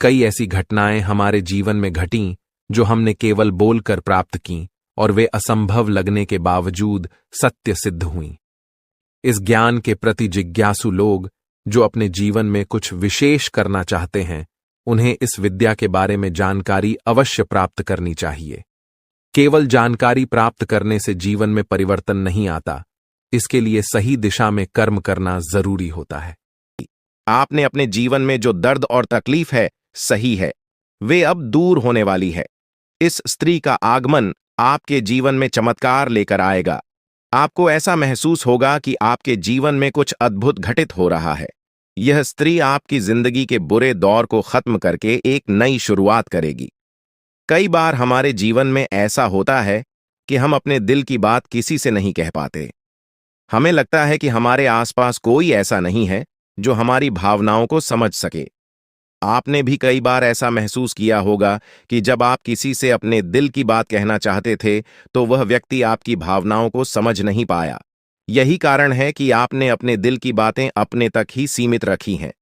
कई ऐसी घटनाएं हमारे जीवन में घटीं जो हमने केवल बोलकर प्राप्त कीं, और वे असंभव लगने के बावजूद सत्य सिद्ध हुईं। इस ज्ञान के प्रति जिज्ञासु लोग जो अपने जीवन में कुछ विशेष करना चाहते हैं, उन्हें इस विद्या के बारे में जानकारी अवश्य प्राप्त करनी चाहिए। केवल जानकारी प्राप्त करने से जीवन में परिवर्तन नहीं आता, इसके लिए सही दिशा में कर्म करना जरूरी होता है।
आपने अपने जीवन में जो दर्द और तकलीफ है सही है, वे अब दूर होने वाली है। इस स्त्री का आगमन आपके जीवन में चमत्कार लेकर आएगा। आपको ऐसा महसूस होगा कि आपके जीवन में कुछ अद्भुत घटित हो रहा है। यह स्त्री आपकी जिंदगी के बुरे दौर को खत्म करके एक नई शुरुआत करेगी। कई बार हमारे जीवन में ऐसा होता है कि हम अपने दिल की बात किसी से नहीं कह पाते। हमें लगता है कि हमारे आसपास कोई ऐसा नहीं है जो हमारी भावनाओं को समझ सके। आपने भी कई बार ऐसा महसूस किया होगा कि जब आप किसी से अपने दिल की बात कहना चाहते थे तो वह व्यक्ति आपकी भावनाओं को समझ नहीं पाया। यही कारण है कि आपने अपने दिल की बातें अपने तक ही सीमित रखी हैं।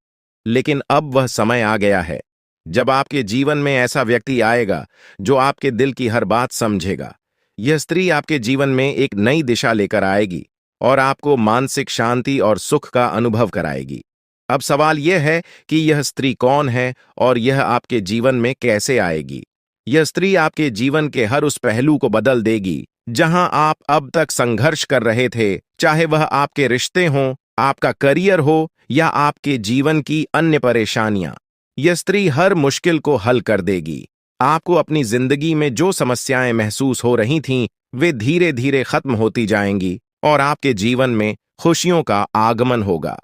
लेकिन अब वह समय आ गया है जब आपके जीवन में ऐसा व्यक्ति आएगा जो आपके दिल की हर बात समझेगा। यह स्त्री आपके जीवन में एक नई दिशा लेकर आएगी और आपको मानसिक शांति और सुख का अनुभव कराएगी। अब सवाल यह है कि यह स्त्री कौन है और यह आपके जीवन में कैसे आएगी। यह स्त्री आपके जीवन के हर उस पहलू को बदल देगी जहां आप अब तक संघर्ष कर रहे थे, चाहे वह आपके रिश्ते हों, आपका करियर हो या आपके जीवन की अन्य परेशानियां। यह स्त्री हर मुश्किल को हल कर देगी। आपको अपनी जिंदगी में जो समस्याएं महसूस हो रही थीं, वे धीरे धीरे खत्म होती जाएंगी और आपके जीवन में खुशियों का आगमन होगा।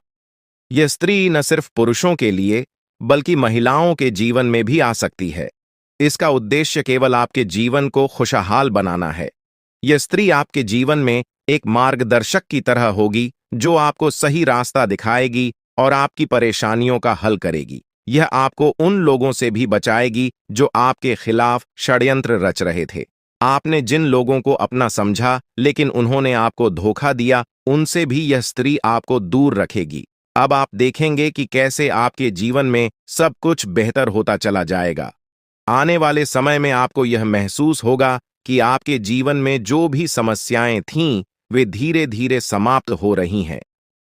यह स्त्री न सिर्फ पुरुषों के लिए बल्कि महिलाओं के जीवन में भी आ सकती है। इसका उद्देश्य केवल आपके जीवन को खुशहाल बनाना है। यह स्त्री आपके जीवन में एक मार्गदर्शक की तरह होगी जो आपको सही रास्ता दिखाएगी और आपकी परेशानियों का हल करेगी। यह आपको उन लोगों से भी बचाएगी जो आपके खिलाफ षड्यंत्र रच रहे थे। आपने जिन लोगों को अपना समझा लेकिन उन्होंने आपको धोखा दिया, उनसे भी यह स्त्री आपको दूर रखेगी। अब आप देखेंगे कि कैसे आपके जीवन में सब कुछ बेहतर होता चला जाएगा। आने वाले समय में आपको यह महसूस होगा कि आपके जीवन में जो भी समस्याएं थीं, वे धीरे धीरे समाप्त हो रही हैं।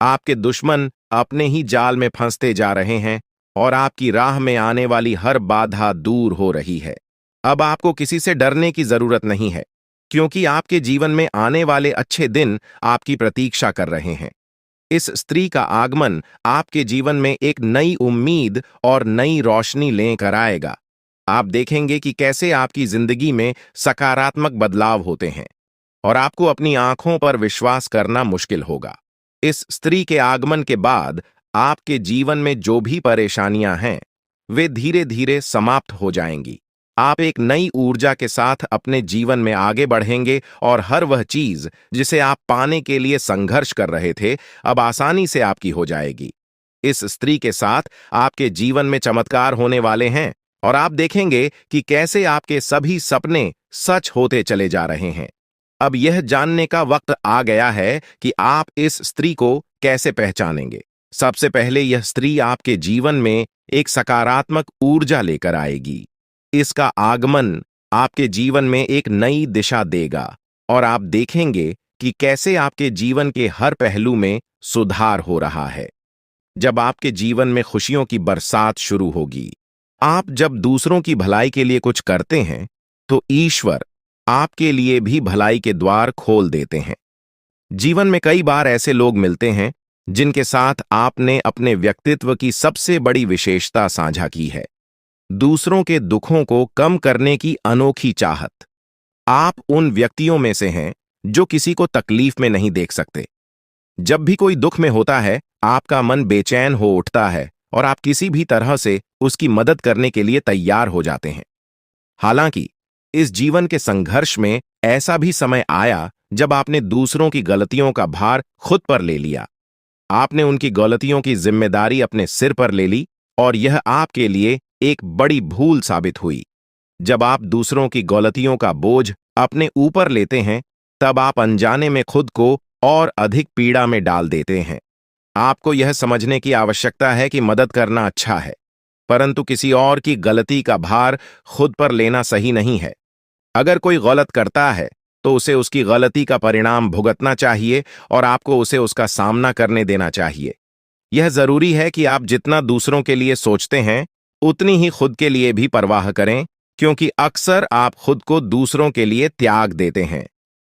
आपके दुश्मन अपने ही जाल में फंसते जा रहे हैं और आपकी राह में आने वाली हर बाधा दूर हो रही है। अब आपको किसी से डरने की जरूरत नहीं है, क्योंकि आपके जीवन में आने वाले अच्छे दिन आपकी प्रतीक्षा कर रहे हैं। इस स्त्री का आगमन आपके जीवन में एक नई उम्मीद और नई रोशनी लेकर आएगा। आप देखेंगे कि कैसे आपकी जिंदगी में सकारात्मक बदलाव होते हैं और आपको अपनी आंखों पर विश्वास करना मुश्किल होगा। इस स्त्री के आगमन के बाद आपके जीवन में जो भी परेशानियां हैं वे धीरे धीरे समाप्त हो जाएंगी। आप एक नई ऊर्जा के साथ अपने जीवन में आगे बढ़ेंगे और हर वह चीज जिसे आप पाने के लिए संघर्ष कर रहे थे अब आसानी से आपकी हो जाएगी। इस स्त्री के साथ आपके जीवन में चमत्कार होने वाले हैं और आप देखेंगे कि कैसे आपके सभी सपने सच होते चले जा रहे हैं। अब यह जानने का वक्त आ गया है कि आप इस स्त्री को कैसे पहचानेंगे। सबसे पहले यह स्त्री आपके जीवन में एक सकारात्मक ऊर्जा लेकर आएगी। इसका आगमन आपके जीवन में एक नई दिशा देगा और आप देखेंगे कि कैसे आपके जीवन के हर पहलू में सुधार हो रहा है। जब आपके जीवन में खुशियों की बरसात शुरू होगी, आप जब दूसरों की भलाई के लिए कुछ करते हैं तो ईश्वर आपके लिए भी भलाई के द्वार खोल देते हैं। जीवन में कई बार ऐसे लोग मिलते हैं जिनके साथ आपने अपने व्यक्तित्व की सबसे बड़ी विशेषता साझा की है, दूसरों के दुखों को कम करने की अनोखी चाहत। आप उन व्यक्तियों में से हैं जो किसी को तकलीफ में नहीं देख सकते। जब भी कोई दुख में होता है, आपका मन बेचैन हो उठता है और आप किसी भी तरह से उसकी मदद करने के लिए तैयार हो जाते हैं। हालांकि इस जीवन के संघर्ष में ऐसा भी समय आया जब आपने दूसरों की गलतियों का भार खुद पर ले लिया। आपने उनकी गलतियों की जिम्मेदारी अपने सिर पर ले ली और यह आपके लिए एक बड़ी भूल साबित हुई। जब आप दूसरों की गलतियों का बोझ अपने ऊपर लेते हैं, तब आप अनजाने में खुद को और अधिक पीड़ा में डाल देते हैं। आपको यह समझने की आवश्यकता है कि मदद करना अच्छा है, परंतु किसी और की गलती का भार खुद पर लेना सही नहीं है। अगर कोई गलत करता है तो उसे उसकी गलती का परिणाम भुगतना चाहिए और आपको उसे उसका सामना करने देना चाहिए। यह जरूरी है कि आप जितना दूसरों के लिए सोचते हैं उतनी ही खुद के लिए भी परवाह करें, क्योंकि अक्सर आप खुद को दूसरों के लिए त्याग देते हैं,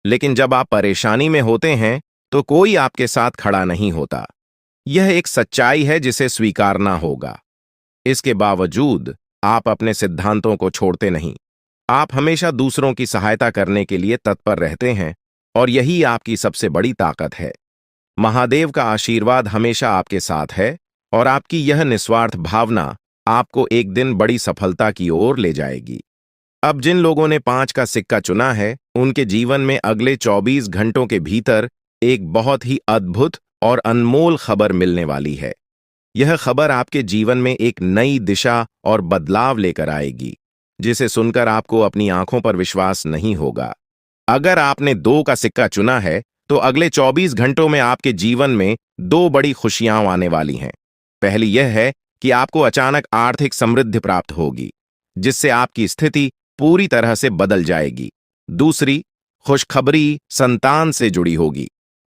लेकिन जब आप परेशानी में होते हैं तो कोई आपके साथ खड़ा नहीं होता। यह एक सच्चाई है जिसे स्वीकारना होगा। इसके बावजूद आप अपने सिद्धांतों को छोड़ते नहीं। आप हमेशा दूसरों की सहायता करने के लिए तत्पर रहते हैं और यही आपकी सबसे बड़ी ताकत है। महादेव का आशीर्वाद हमेशा आपके साथ है और आपकी यह निस्वार्थ भावना आपको एक दिन बड़ी सफलता की ओर ले जाएगी। अब जिन लोगों ने 5 का सिक्का चुना है, उनके जीवन में अगले 24 घंटों के भीतर एक बहुत ही अद्भुत और अनमोल खबर मिलने वाली है। यह खबर आपके जीवन में एक नई दिशा और बदलाव लेकर आएगी, जिसे सुनकर आपको अपनी आंखों पर विश्वास नहीं होगा। अगर आपने 2 का सिक्का चुना है तो अगले 24 घंटों में आपके जीवन में 2 बड़ी खुशियां आने वाली हैं। पहली यह है कि आपको अचानक आर्थिक समृद्धि प्राप्त होगी, जिससे आपकी स्थिति पूरी तरह से बदल जाएगी। दूसरी खुशखबरी संतान से जुड़ी होगी।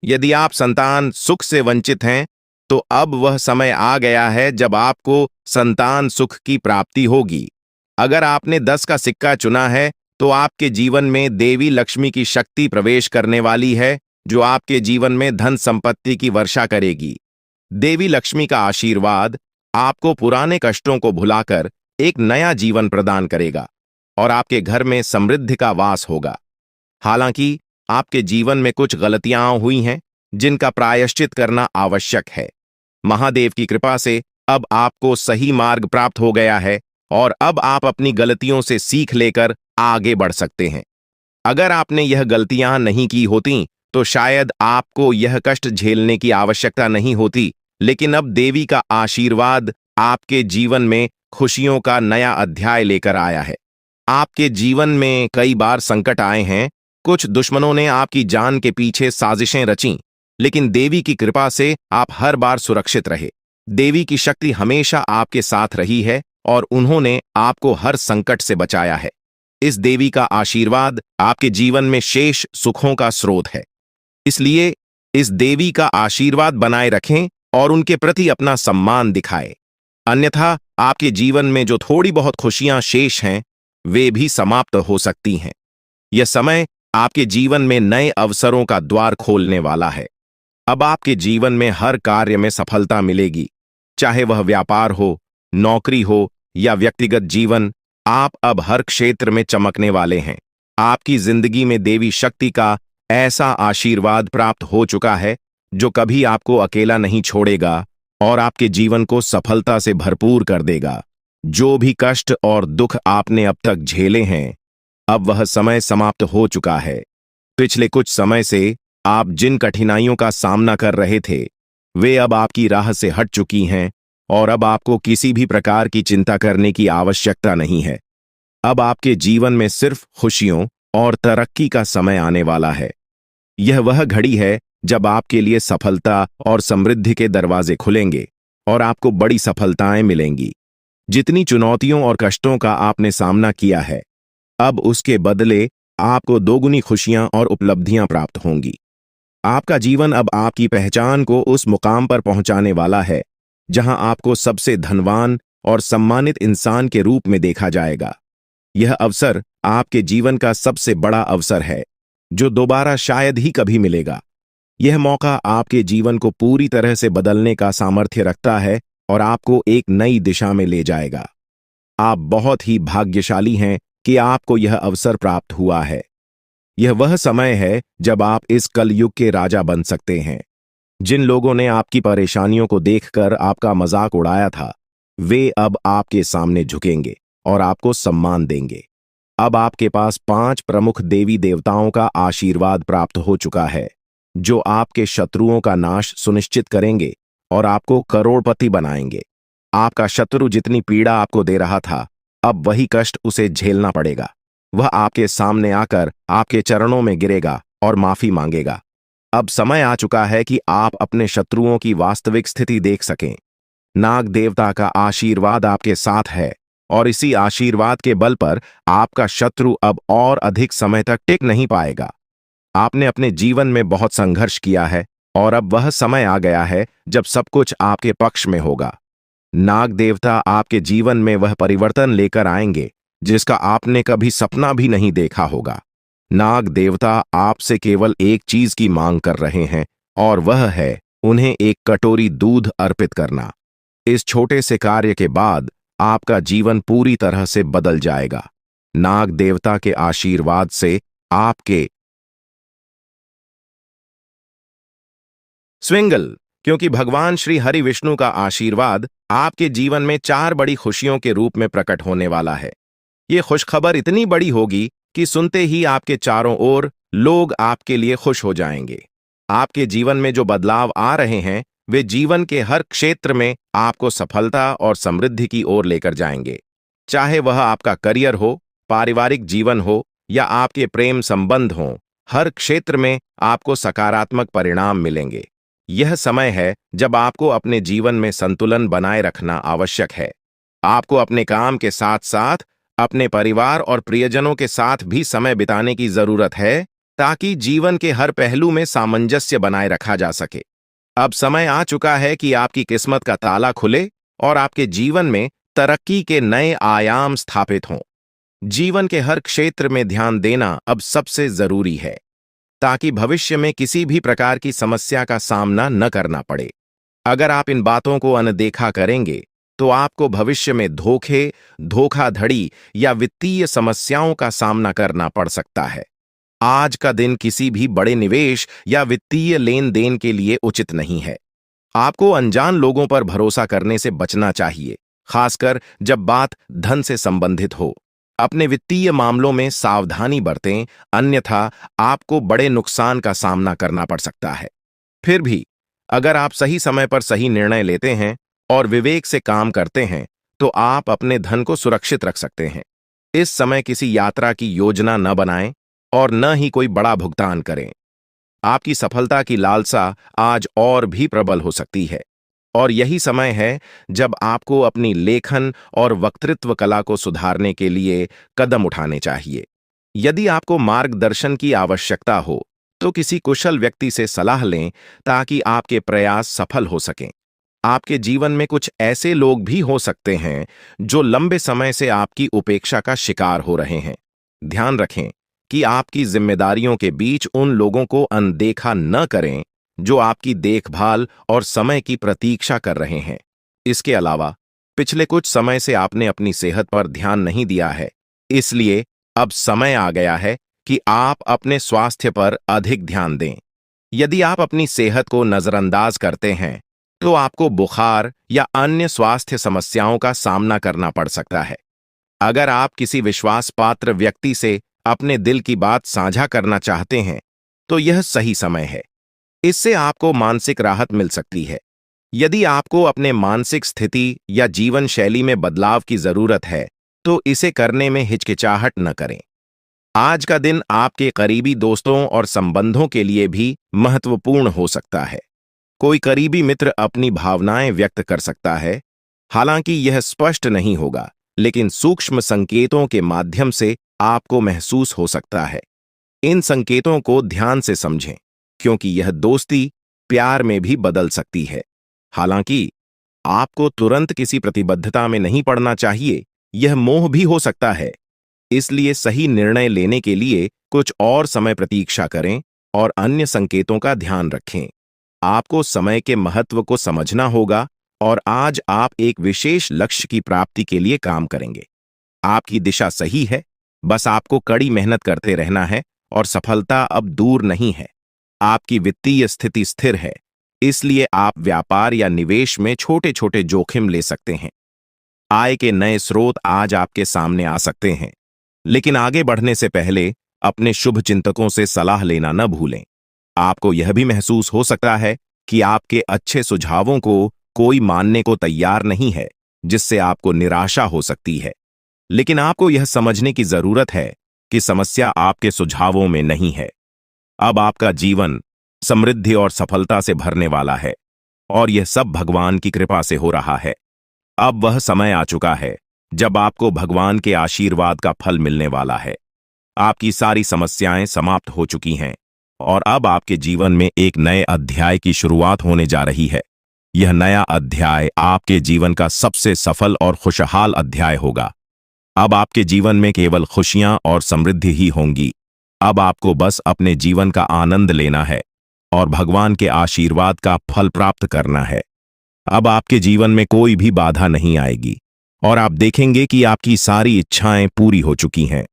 यदि आप संतान सुख से वंचित हैं तो अब वह समय आ गया है जब आपको संतान सुख की प्राप्ति होगी। अगर आपने 10 का सिक्का चुना है तो आपके जीवन में देवी लक्ष्मी की शक्ति प्रवेश करने वाली है, जो आपके जीवन में धन संपत्ति की वर्षा करेगी। देवी लक्ष्मी का आशीर्वाद आपको पुराने कष्टों को भुलाकर एक नया जीवन प्रदान करेगा और आपके घर में समृद्धि का वास होगा। हालांकि आपके जीवन में कुछ गलतियां हुई हैं जिनका प्रायश्चित करना आवश्यक है। महादेव की कृपा से अब आपको सही मार्ग प्राप्त हो गया है और अब आप अपनी गलतियों से सीख लेकर आगे बढ़ सकते हैं। अगर आपने यह गलतियां नहीं की होती तो शायद आपको यह कष्ट झेलने की आवश्यकता नहीं होती, लेकिन अब देवी का आशीर्वाद आपके जीवन में खुशियों का नया अध्याय लेकर आया है। आपके जीवन में कई बार संकट आए हैं, कुछ दुश्मनों ने आपकी जान के पीछे साजिशें रचीं, लेकिन देवी की कृपा से आप हर बार सुरक्षित रहे। देवी की शक्ति हमेशा आपके साथ रही है और उन्होंने आपको हर संकट से बचाया है। इस देवी का आशीर्वाद आपके जीवन में शेष सुखों का स्रोत है। इसलिए इस देवी का आशीर्वाद बनाए रखें और उनके प्रति अपना सम्मान दिखाएं। अन्यथा आपके जीवन में जो थोड़ी बहुत खुशियां शेष हैं, वे भी समाप्त हो सकती हैं। यह समय आपके जीवन में नए अवसरों का द्वार खोलने वाला है। अब आपके जीवन में हर कार्य में सफलता मिलेगी, चाहे वह व्यापार हो, नौकरी हो या व्यक्तिगत जीवन। आप अब हर क्षेत्र में चमकने वाले हैं। आपकी जिंदगी में देवी शक्ति का ऐसा आशीर्वाद प्राप्त हो चुका है जो कभी आपको अकेला नहीं छोड़ेगा और आपके जीवन को सफलता से भरपूर कर देगा। जो भी कष्ट और दुख आपने अब तक झेले हैं, अब वह समय समाप्त हो चुका है। पिछले कुछ समय से आप जिन कठिनाइयों का सामना कर रहे थे, वे अब आपकी राह से हट चुकी हैं और अब आपको किसी भी प्रकार की चिंता करने की आवश्यकता नहीं है। अब आपके जीवन में सिर्फ खुशियों और तरक्की का समय आने वाला है। यह वह घड़ी है जब आपके लिए सफलता और समृद्धि के दरवाजे खुलेंगे और आपको बड़ी सफलताएं मिलेंगी। जितनी चुनौतियों और कष्टों का आपने सामना किया है, अब उसके बदले आपको दोगुनी खुशियां और उपलब्धियां प्राप्त होंगी। आपका जीवन अब आपकी पहचान को उस मुकाम पर पहुंचाने वाला है जहां आपको सबसे धनवान और सम्मानित इंसान के रूप में देखा जाएगा। यह अवसर आपके जीवन का सबसे बड़ा अवसर है, जो दोबारा शायद ही कभी मिलेगा। यह मौका आपके जीवन को पूरी तरह से बदलने का सामर्थ्य रखता है और आपको एक नई दिशा में ले जाएगा। आप बहुत ही भाग्यशाली हैं कि आपको यह अवसर प्राप्त हुआ है। यह वह समय है जब आप इस कलयुग के राजा बन सकते हैं। जिन लोगों ने आपकी परेशानियों को देखकर आपका मजाक उड़ाया था, वे अब आपके सामने झुकेंगे और आपको सम्मान देंगे। अब आपके पास 5 प्रमुख देवी देवताओं का आशीर्वाद प्राप्त हो चुका है, जो आपके शत्रुओं का नाश सुनिश्चित करेंगे और आपको करोड़पति बनाएंगे। आपका शत्रु जितनी पीड़ा आपको दे रहा था, अब वही कष्ट उसे झेलना पड़ेगा। वह आपके सामने आकर आपके चरणों में गिरेगा और माफी मांगेगा। अब समय आ चुका है कि आप अपने शत्रुओं की वास्तविक स्थिति देख सकें। नाग देवता का आशीर्वाद आपके साथ है और इसी आशीर्वाद के बल पर आपका शत्रु अब और अधिक समय तक टिक नहीं पाएगा। आपने अपने जीवन में बहुत संघर्ष किया है और अब वह समय आ गया है जब सब कुछ आपके पक्ष में होगा। नाग देवता आपके जीवन में वह परिवर्तन लेकर आएंगे जिसका आपने कभी सपना भी नहीं देखा होगा। नाग देवता आपसे केवल एक चीज की मांग कर रहे हैं और वह है उन्हें एक कटोरी दूध अर्पित करना। इस छोटे से कार्य के बाद आपका जीवन पूरी तरह से बदल जाएगा। नाग देवता के आशीर्वाद से आपके स्विंगल, क्योंकि भगवान श्री हरि विष्णु का आशीर्वाद आपके जीवन में 4 बड़ी खुशियों के रूप में प्रकट होने वाला है। ये खुशखबर इतनी बड़ी होगी कि सुनते ही आपके चारों ओर लोग आपके लिए खुश हो जाएंगे। आपके जीवन में जो बदलाव आ रहे हैं, वे जीवन के हर क्षेत्र में आपको सफलता और समृद्धि की ओर लेकर जाएंगे। चाहे वह आपका करियर हो, पारिवारिक जीवन हो या आपके प्रेम संबंध हों, हर क्षेत्र में आपको सकारात्मक परिणाम मिलेंगे। यह समय है जब आपको अपने जीवन में संतुलन बनाए रखना आवश्यक है। आपको अपने काम के साथ साथ अपने परिवार और प्रियजनों के साथ भी समय बिताने की जरूरत है, ताकि जीवन के हर पहलू में सामंजस्य बनाए रखा जा सके। अब समय आ चुका है कि आपकी किस्मत का ताला खुले और आपके जीवन में तरक्की के नए आयाम स्थापित हों। जीवन के हर क्षेत्र में ध्यान देना अब सबसे जरूरी है, ताकि भविष्य में किसी भी प्रकार की समस्या का सामना न करना पड़े। अगर आप इन बातों को अनदेखा करेंगे, तो आपको भविष्य में धोखे, धोखाधड़ी या वित्तीय समस्याओं का सामना करना पड़ सकता है। आज का दिन किसी भी बड़े निवेश या वित्तीय लेन देन के लिए उचित नहीं है। आपको अनजान लोगों पर भरोसा करने से बचना चाहिए, खासकर जब बात धन से संबंधित हो। अपने वित्तीय मामलों में सावधानी बरतें, अन्यथा आपको बड़े नुकसान का सामना करना पड़ सकता है। फिर भी अगर आप सही समय पर सही निर्णय लेते हैं और विवेक से काम करते हैं, तो आप अपने धन को सुरक्षित रख सकते हैं। इस समय किसी यात्रा की योजना न बनाएं और न ही कोई बड़ा भुगतान करें। आपकी सफलता की लालसा आज और भी प्रबल हो सकती है और यही समय है जब आपको अपनी लेखन और वक्तृत्व कला को सुधारने के लिए कदम उठाने चाहिए। यदि आपको मार्गदर्शन की आवश्यकता हो, तो किसी कुशल व्यक्ति से सलाह लें, ताकि आपके प्रयास सफल हो सकें। आपके जीवन में कुछ ऐसे लोग भी हो सकते हैं जो लंबे समय से आपकी उपेक्षा का शिकार हो रहे हैं। ध्यान रखें कि आपकी जिम्मेदारियों के बीच उन लोगों को अनदेखा न करें जो आपकी देखभाल और समय की प्रतीक्षा कर रहे हैं। इसके अलावा पिछले कुछ समय से आपने अपनी सेहत पर ध्यान नहीं दिया है, इसलिए अब समय आ गया है कि आप अपने स्वास्थ्य पर अधिक ध्यान दें। यदि आप अपनी सेहत को नजरअंदाज करते हैं तो आपको बुखार या अन्य स्वास्थ्य समस्याओं का सामना करना पड़ सकता है। अगर आप किसी विश्वास पात्र व्यक्ति से अपने दिल की बात साझा करना चाहते हैं तो यह सही समय है। इससे आपको मानसिक राहत मिल सकती है। यदि आपको अपने मानसिक स्थिति या जीवन शैली में बदलाव की जरूरत है तो इसे करने में हिचकिचाहट न करें। आज का दिन आपके करीबी दोस्तों और संबंधों के लिए भी महत्वपूर्ण हो सकता है। कोई करीबी मित्र अपनी भावनाएं व्यक्त कर सकता है। हालांकि यह स्पष्ट नहीं होगा, लेकिन सूक्ष्म संकेतों के माध्यम से आपको महसूस हो सकता है। इन संकेतों को ध्यान से समझें, क्योंकि यह दोस्ती प्यार में भी बदल सकती है। हालांकि आपको तुरंत किसी प्रतिबद्धता में नहीं पड़ना चाहिए, यह मोह भी हो सकता है। इसलिए सही निर्णय लेने के लिए कुछ और समय प्रतीक्षा करें और अन्य संकेतों का ध्यान रखें। आपको समय के महत्व को समझना होगा और आज आप एक विशेष लक्ष्य की प्राप्ति के लिए काम करेंगे। आपकी दिशा सही है, बस आपको कड़ी मेहनत करते रहना है और सफलता अब दूर नहीं है। आपकी वित्तीय स्थिति स्थिर है, इसलिए आप व्यापार या निवेश में छोटे छोटे जोखिम ले सकते हैं। आय के नए स्रोत आज आपके सामने आ सकते हैं, लेकिन आगे बढ़ने से पहले अपने शुभ चिंतकों से सलाह लेना न भूलें। आपको यह भी महसूस हो सकता है कि आपके अच्छे सुझावों को कोई मानने को तैयार नहीं है, जिससे आपको निराशा हो सकती है। लेकिन आपको यह समझने की जरूरत है कि समस्या आपके सुझावों में नहीं है। अब आपका जीवन समृद्धि और सफलता से भरने वाला है और यह सब भगवान की कृपा से हो रहा है। अब वह समय आ चुका है जब आपको भगवान के आशीर्वाद का फल मिलने वाला है। आपकी सारी समस्याएं समाप्त हो चुकी हैं और अब आपके जीवन में एक नए अध्याय की शुरुआत होने जा रही है। यह नया अध्याय आपके जीवन का सबसे सफल और खुशहाल अध्याय होगा। अब आपके जीवन में केवल खुशियां और समृद्धि ही होंगी। अब आपको बस अपने जीवन का आनंद लेना है और भगवान के आशीर्वाद का फल प्राप्त करना है। अब आपके जीवन में कोई भी बाधा नहीं आएगी और आप देखेंगे कि आपकी सारी इच्छाएं पूरी हो चुकी हैं।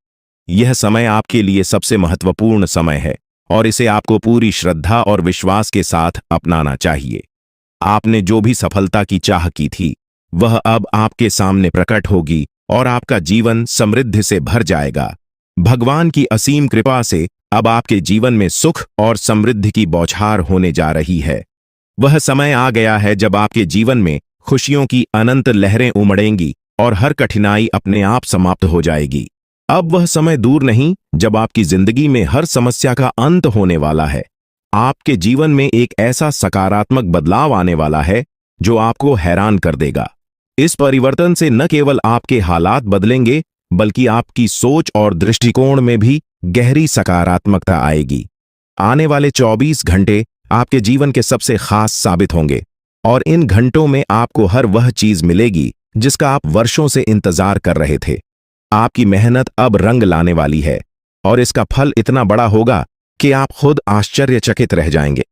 यह समय आपके लिए सबसे महत्वपूर्ण समय है और इसे आपको पूरी श्रद्धा और विश्वास के साथ अपनाना चाहिए। आपने जो भी सफलता की चाह की थी, वह अब आपके सामने प्रकट होगी और आपका जीवन समृद्धि से भर जाएगा। भगवान की असीम कृपा से अब आपके जीवन में सुख और समृद्धि की बौछार होने जा रही है। वह समय आ गया है जब आपके जीवन में खुशियों की अनंत लहरें उमड़ेंगी और हर कठिनाई अपने आप समाप्त हो जाएगी। अब वह समय दूर नहीं जब आपकी जिंदगी में हर समस्या का अंत होने वाला है। आपके जीवन में एक ऐसा सकारात्मक बदलाव आने वाला है जो आपको हैरान कर देगा। इस परिवर्तन से न केवल आपके हालात बदलेंगे, बल्कि आपकी सोच और दृष्टिकोण में भी गहरी सकारात्मकता आएगी। आने वाले 24 घंटे आपके जीवन के सबसे खास साबित होंगे और इन घंटों में आपको हर वह चीज मिलेगी जिसका आप वर्षों से इंतजार कर रहे थे। आपकी मेहनत अब रंग लाने वाली है और इसका फल इतना बड़ा होगा कि आप खुद आश्चर्यचकित रह जाएंगे।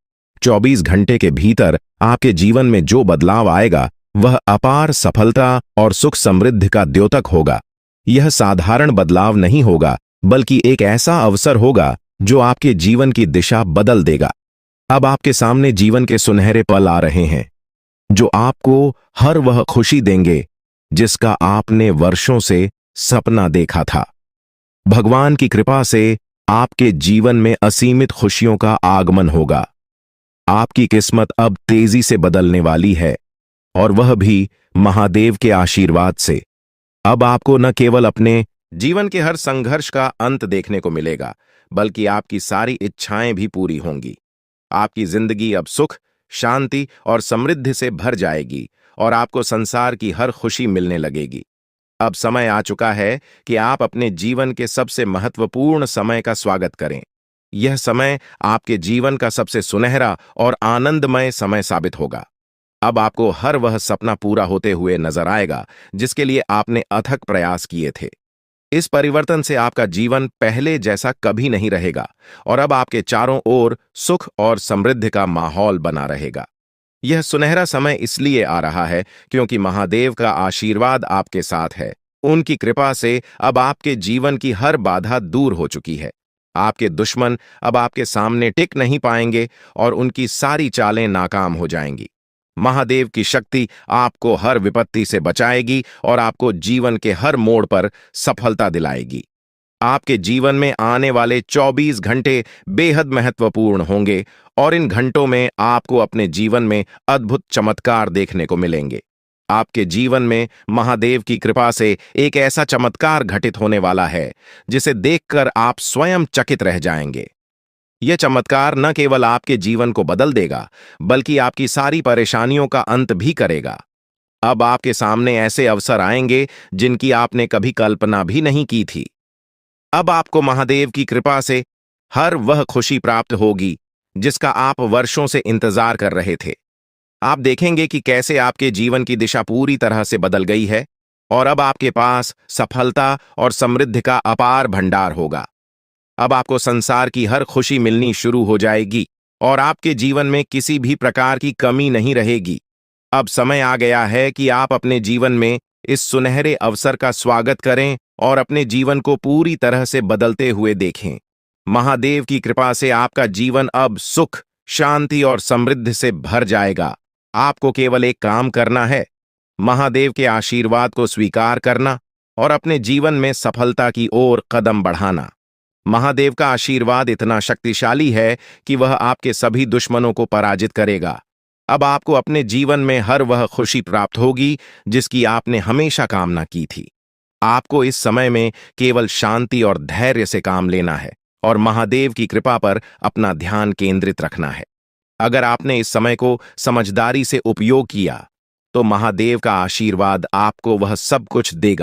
24 घंटे के भीतर आपके जीवन में जो बदलाव आएगा वह अपार सफलता और सुख समृद्धि का द्योतक होगा। यह साधारण बदलाव नहीं होगा, बल्कि एक ऐसा अवसर होगा जो आपके जीवन की दिशा बदल देगा। अब आपके सामने जीवन के सुनहरे पल आ रहे हैं जो आपको हर वह खुशी देंगे जिसका आपने वर्षों से सपना देखा था। भगवान की कृपा से आपके जीवन में असीमित खुशियों का आगमन होगा। आपकी किस्मत अब तेजी से बदलने वाली है और वह भी महादेव के आशीर्वाद से। अब आपको न केवल अपने जीवन के हर संघर्ष का अंत देखने को मिलेगा, बल्कि आपकी सारी इच्छाएं भी पूरी होंगी। आपकी जिंदगी अब सुख, शांति और समृद्धि से भर जाएगी और आपको संसार की हर खुशी मिलने लगेगी। अब समय आ चुका है कि आप अपने जीवन के सबसे महत्वपूर्ण समय का स्वागत करें। यह समय आपके जीवन का सबसे सुनहरा और आनंदमय समय साबित होगा। अब आपको हर वह सपना पूरा होते हुए नजर आएगा जिसके लिए आपने अथक प्रयास किए थे। इस परिवर्तन से आपका जीवन पहले जैसा कभी नहीं रहेगा और अब आपके चारों ओर सुख और समृद्धि का माहौल बना रहेगा। यह सुनहरा समय इसलिए आ रहा है क्योंकि महादेव का आशीर्वाद आपके साथ है। उनकी कृपा से अब आपके जीवन की हर बाधा दूर हो चुकी है आपके दुश्मन अब आपके सामने टिक नहीं पाएंगे और उनकी सारी चालें नाकाम हो जाएंगी। महादेव की शक्ति आपको हर विपत्ति से बचाएगी और आपको जीवन के हर मोड़ पर सफलता दिलाएगी। आपके जीवन में आने वाले 24 घंटे बेहद महत्वपूर्ण होंगे और इन घंटों में आपको अपने जीवन में अद्भुत चमत्कार देखने को मिलेंगे। आपके जीवन में महादेव की कृपा से एक ऐसा चमत्कार घटित होने वाला है जिसे देखकर आप स्वयं चकित रह जाएंगे। यह चमत्कार न केवल आपके जीवन को बदल देगा, बल्कि आपकी सारी परेशानियों का अंत भी करेगा। अब आपके सामने ऐसे अवसर आएंगे जिनकी आपने कभी कल्पना भी नहीं की थी। अब आपको महादेव की कृपा से हर वह खुशी प्राप्त होगी जिसका आप वर्षों से इंतजार कर रहे थे। आप देखेंगे कि कैसे आपके जीवन की दिशा पूरी तरह से बदल गई है और अब आपके पास सफलता और समृद्धि का अपार भंडार होगा। अब आपको संसार की हर खुशी मिलनी शुरू हो जाएगी और आपके जीवन में किसी भी प्रकार की कमी नहीं रहेगी। अब समय आ गया है कि आप अपने जीवन में इस सुनहरे अवसर का स्वागत करें और अपने जीवन को पूरी तरह से बदलते हुए देखें। महादेव की कृपा से आपका जीवन अब सुख, शांति और समृद्धि से भर जाएगा। आपको केवल एक काम करना है, महादेव के आशीर्वाद को स्वीकार करना और अपने जीवन में सफलता की ओर कदम बढ़ाना। महादेव का आशीर्वाद इतना शक्तिशाली है कि वह आपके सभी दुश्मनों को पराजित करेगा। अब आपको अपने जीवन में हर वह खुशी प्राप्त होगी जिसकी आपने हमेशा कामना की थी। आपको इस समय में केवल शांति और धैर्य से काम लेना है और महादेव की कृपा पर अपना ध्यान केंद्रित रखना है। अगर आपने इस समय को समझदारी से उपयोग किया तो महादेव का आशीर्वाद आपको वह सब कुछ देगा